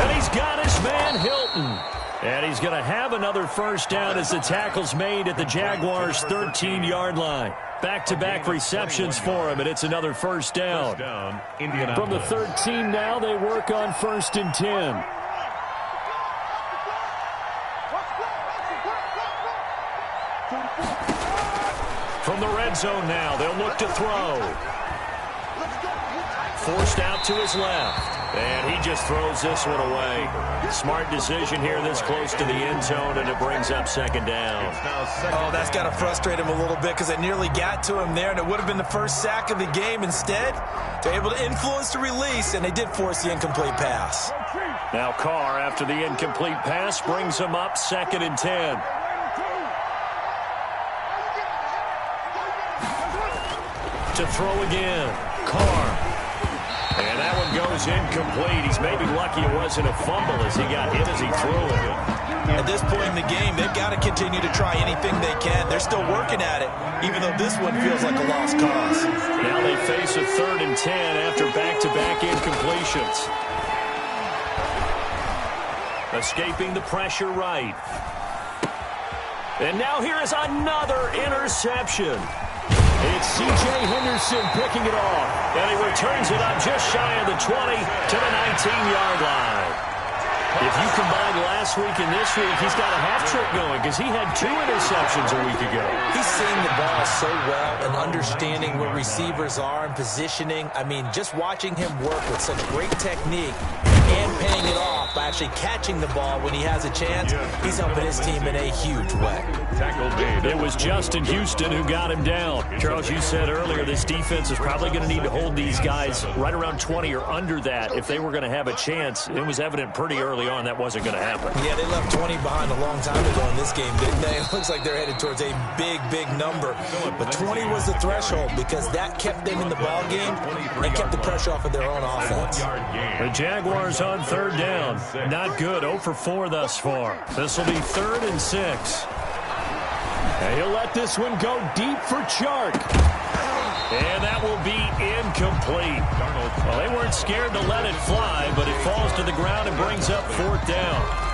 And he's got his man Hilton. And he's going to have another 1st down as the tackle's made at the Jaguars' 13-yard line. Back-to-back receptions for him, and it's another 1st down. From the 13 now, they work on 1st and 10. From the red zone now, they'll look to throw. Forced out to his left. And he just throws this one away. Smart decision here this close to the end zone, and it brings up 2nd down. Oh, that's got to frustrate him a little bit because they nearly got to him there, and it would have been the first sack of the game. Instead, they're able to influence the release, and they did force the incomplete pass. Now Carr, after the incomplete pass, brings him up 2nd and 10. To throw again. Carr. And that one goes incomplete. He's maybe lucky it wasn't a fumble as he got hit as he threw it. At this point in the game, they've got to continue to try anything they can. They're still working at it, even though this one feels like a lost cause. Now they face a 3rd and 10 after back-to-back incompletions. Escaping the pressure right. And now here is another interception. It's C.J. Henderson picking it off. And he returns it up just shy of the 20 to the 19-yard line. If you combine last week and this week, he's got a hat trick going because he had 2 interceptions a week ago. He's seeing the ball so well and understanding where receivers are and positioning. I mean, just watching him work with such great technique and paying it off by actually catching the ball when he has a chance, he's helping his team in a huge way. It was Justin Houston who got him down. Charles, you said earlier this defense is probably going to need to hold these guys right around 20 or under that if they were going to have a chance. It was evident pretty early on that wasn't going to happen. Yeah, they left 20 behind a long time ago in this game, didn't they? It looks like they're headed towards a big, big number. But 20 was the threshold because that kept them in the ball game and kept the pressure off of their own offense. The Jaguars on 3rd down. Not good. 0 for 4 thus far. This will be 3rd and 6. And he'll let this one go deep for Chark. And that will be incomplete. Well, they weren't scared to let it fly, but it falls to the ground and brings up 4th down.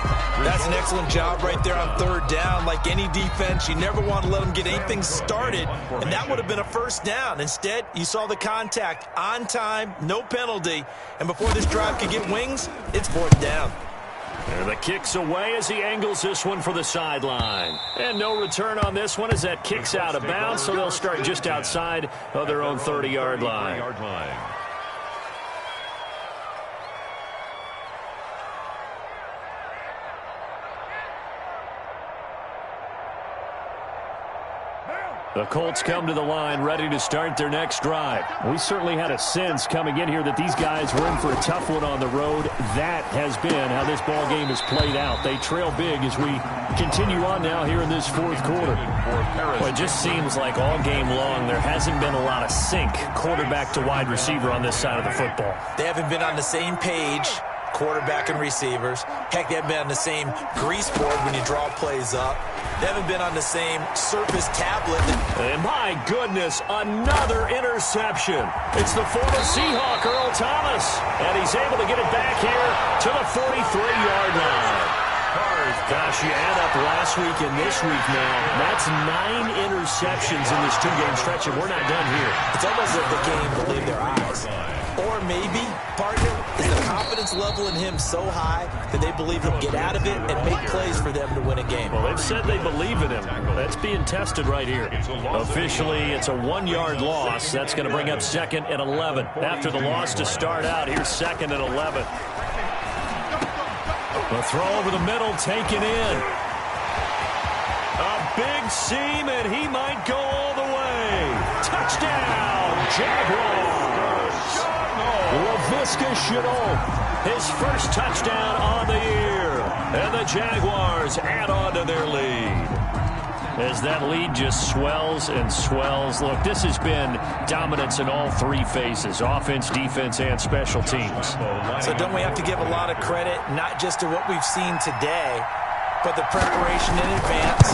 That's an excellent job right there on 3rd down. Like any defense, you never want to let them get anything started, and that would have been a 1st down. Instead, you saw the contact on time, no penalty, and before this drive could get wings, it's 4th down. And the kick's away as he angles this one for the sideline. And no return on this one as that kick's out of bounds, so they'll start just outside of their own 30-yard line. The Colts come to the line ready to start their next drive. We certainly had a sense coming in here that these guys were in for a tough one on the road. That has been how this ball game has played out. They trail big as we continue on now here in this 4th quarter. Well, it just seems like all game long there hasn't been a lot of sync quarterback to wide receiver on this side of the football. They haven't been on the same page, quarterback and receivers. Heck, they haven't been on the same grease board when you draw plays up. They haven't been on the same surface tablet. And my goodness, another interception. It's the former Seahawk, Earl Thomas. And he's able to get it back here to the 43-yard line. Gosh, you add up last week and this week now. That's 9 interceptions in this 2-game stretch, and we're not done here. It's almost like the game believed their eyes. Or maybe, partner, is the confidence level in him so high that they believe he'll get out of it and make plays for them to win a game. Well, they've said they believe in him. That's being tested right here. Officially, it's a 1-yard loss. That's going to bring up 2nd and 11. After the loss to start out, here's 2nd and 11. The throw over the middle taken in. A big seam, and he might go all the way. Touchdown, Jaguars. LaVisca Chenault, his first touchdown on the year. And the Jaguars add on to their lead. As that lead just swells and swells. Look, this has been dominance in all 3 phases, offense, defense, and special teams. So don't we have to give a lot of credit, not just to what we've seen today, but the preparation in advance,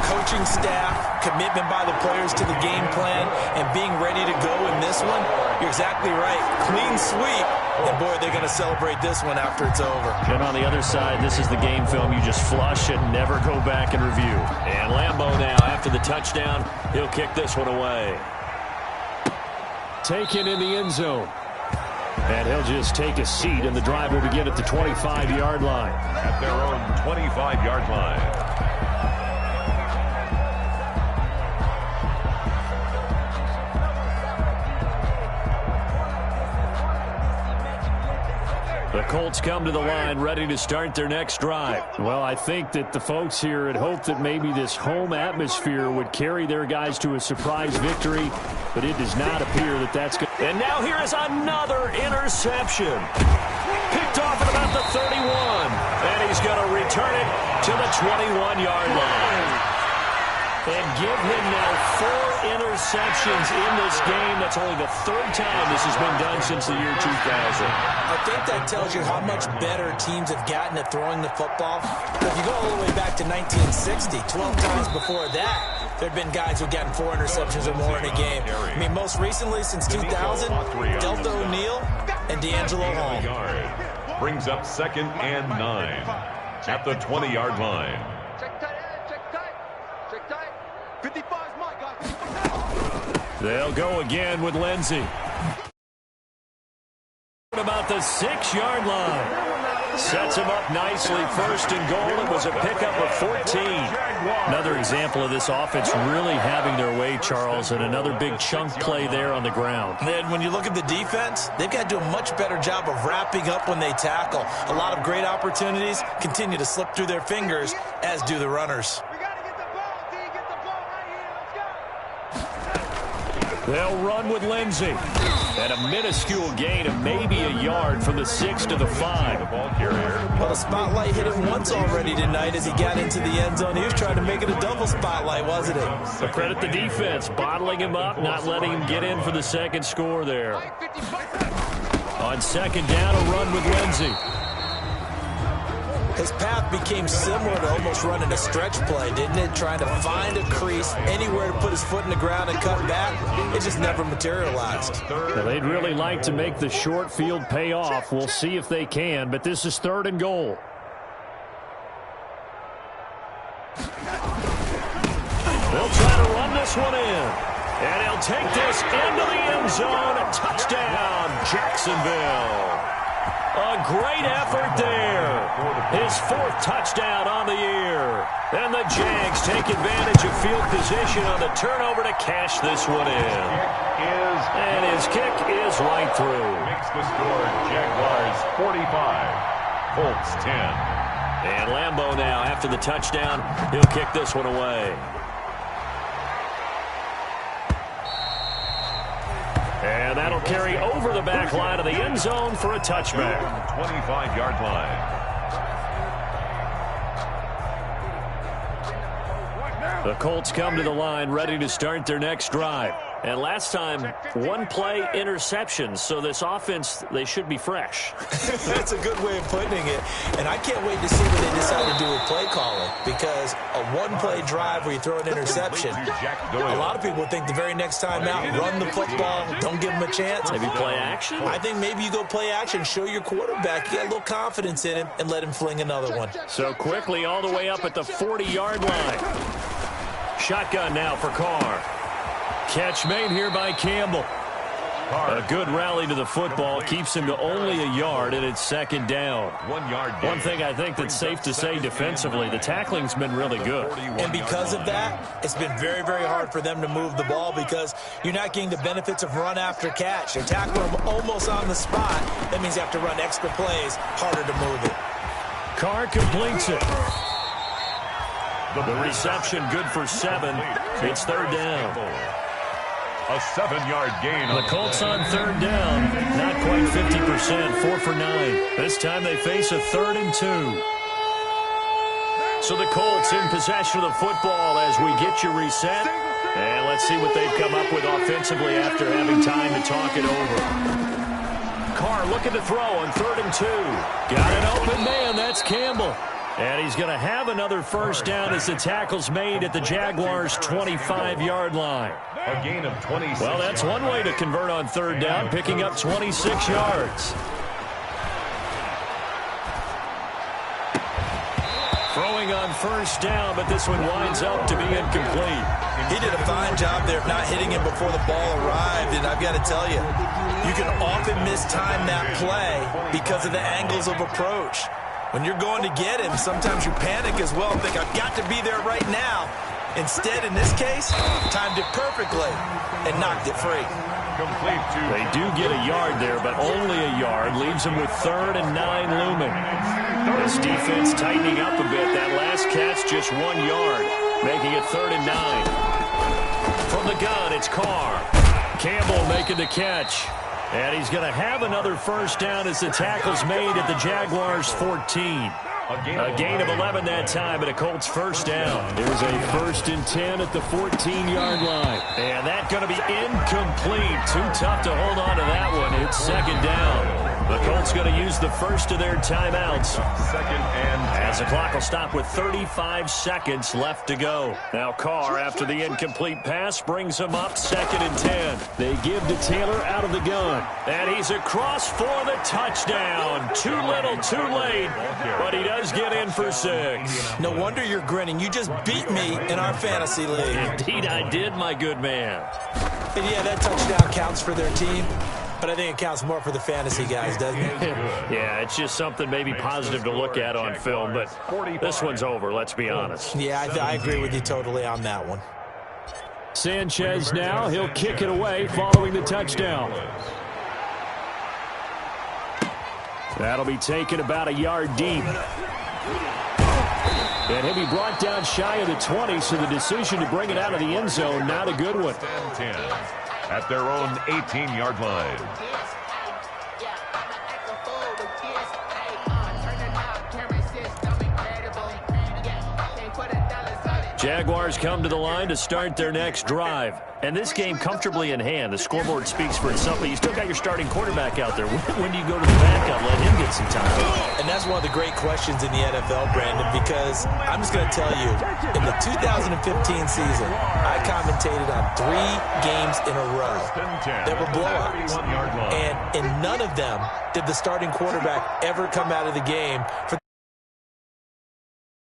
coaching staff, commitment by the players to the game plan, and being ready to go in this one? You're exactly right. Clean sweep. And, boy, they're going to celebrate this one after it's over. And on the other side, this is the game film you just flush and never go back and review. And Lambeau now, after the touchdown, he'll kick this one away. Taken in the end zone. And he'll just take a seat, and the drive will begin at the 25-yard line. At their own 25-yard line. The Colts come to the line ready to start their next drive. Well, I think that the folks here had hoped that maybe this home atmosphere would carry their guys to a surprise victory, but it does not appear that that's good. And now here is another interception. Picked off at about the 31, and he's going to return it to the 21-yard line. And give him now 4 interceptions in this game. That's only the 3rd time this has been done since the year 2000. I think that tells you how much better teams have gotten at throwing the football. If you go all the way back to 1960, 12 times before that, there have been guys who have gotten 4 interceptions or more in a game. I mean, most recently, since 2000, Delta O'Neal and D'Angelo Hall. Brings up 2nd and 9 at the 20-yard line. They'll go again with Lindsey. About the 6-yard line. Sets him up nicely. First and goal. It was a pickup of 14. Another example of this offense really having their way, Charles, and another big chunk play there on the ground. And when you look at the defense, they've got to do a much better job of wrapping up when they tackle. A lot of great opportunities continue to slip through their fingers, as do the runners. They'll run with Lindsey. And a minuscule gain of maybe a yard from the 6 to the 5. Well, the spotlight hit him once already tonight as he got into the end zone. He was trying to make it a double spotlight, wasn't he? So credit the defense, bottling him up, not letting him get in for the second score there. On second down, a run with Lindsey. His path became similar to almost running a stretch play, didn't it? Trying to find a crease, anywhere to put his foot in the ground and cut back. It just never materialized. Well, they'd really like to make the short field pay off. We'll see if they can, but this is third and goal. They'll try to run this one in. And he'll take this into the end zone. A touchdown, Jacksonville. A great effort there. His fourth touchdown on the year. And the Jags take advantage of field position on the turnover to cash this one in. And his kick is right through. Makes the score Jaguars 45, Colts 10. And Lambeau now, after the touchdown, he'll kick this one away. And that'll carry over the back line of the end zone for a touchback. 25-yard line. The Colts come to the line ready to start their next drive. And last time, one play interception. So this offense, they should be fresh. That's a good way of putting it. And I can't wait to see what they decide to do with play calling. Because a one-play drive where you throw an interception, a lot of people think the very next time out, run the football, don't give them a chance. Maybe play action? I think maybe you go play action, show your quarterback, you got a little confidence in him, and let him fling another one. So quickly all the way up at the 40-yard line. Shotgun now for Carr. Catch made here by Campbell. A good rally to the football keeps him to only a yard, and it's second down. 1 yard gain. One thing I think that's safe to say defensively, the tackling's been really good. And because of that, it's been very, very hard for them to move the ball because you're not getting the benefits of run after catch. You're tackling them almost on the spot. That means you have to run extra plays, harder to move it. Carr completes it. The reception good for 7. It's third down. A 7-yard gain. The Colts on third down. Not quite 50%. 4 for 9. This time they face a 3rd and 2. So the Colts in possession of the football as we get you reset. And let's see what they've come up with offensively after having time to talk it over. Carr looking to throw on 3rd and 2. Got an open man. That's Campbell. And he's going to have another first down as the tackle's made at the Jaguars' 25-yard line. A gain of 26. Well, that's one way to convert on third down, picking up 26 yards. Throwing on first down, but this one winds up to be incomplete. He did a fine job there of not hitting him before the ball arrived, and I've got to tell you, you can often mistime that play because of the angles of approach. When you're going to get him, sometimes you panic as well and think, I've got to be there right now. Instead, in this case, timed it perfectly and knocked it free. They do get a yard there, but only a yard. Leaves them with 3rd and 9 looming. This defense tightening up a bit. That last catch, just 1 yard, making it 3rd and 9. From the gun, it's Carr. Campbell making the catch. And he's going to have another first down as the tackle's made at the Jaguars' 14. A gain of 11 that time, and a Colts first down. It was a 1st and 10 at the 14-yard line. And that's going to be incomplete. Too tough to hold on to that one. It's second down. The Colts going to use the first of their timeouts. Second and 10. As the clock will stop with 35 seconds left to go. Now Carr, after the incomplete pass, brings him up 2nd and 10. They give to Taylor out of the gun. And he's across for the touchdown. Too little, too late. But he does get in for 6. No wonder you're grinning. You just beat me in our fantasy league. Indeed I did, my good man. And yeah, that touchdown counts for their team. But I think it counts more for the fantasy guys, doesn't it? Yeah, it's just something maybe positive to look at on film, but this one's over, let's be honest. Yeah, I agree with you totally on that one. Sanchez now, he'll kick it away following the touchdown. That'll be taken about a yard deep. And he'll be brought down shy of the 20, so the decision to bring it out of the end zone, not a good one. 10 at their own 18-yard line. Jaguars come to the line to start their next drive. And this game comfortably in hand. The scoreboard speaks for itself, but you still got your starting quarterback out there. When do you go to the backup, let him get some time? And that's one of the great questions in the NFL, Brandon, because I'm just going to tell you, in the 2015 season, I commentated on 3 games in a row that were blowouts. And in none of them did the starting quarterback ever come out of the game for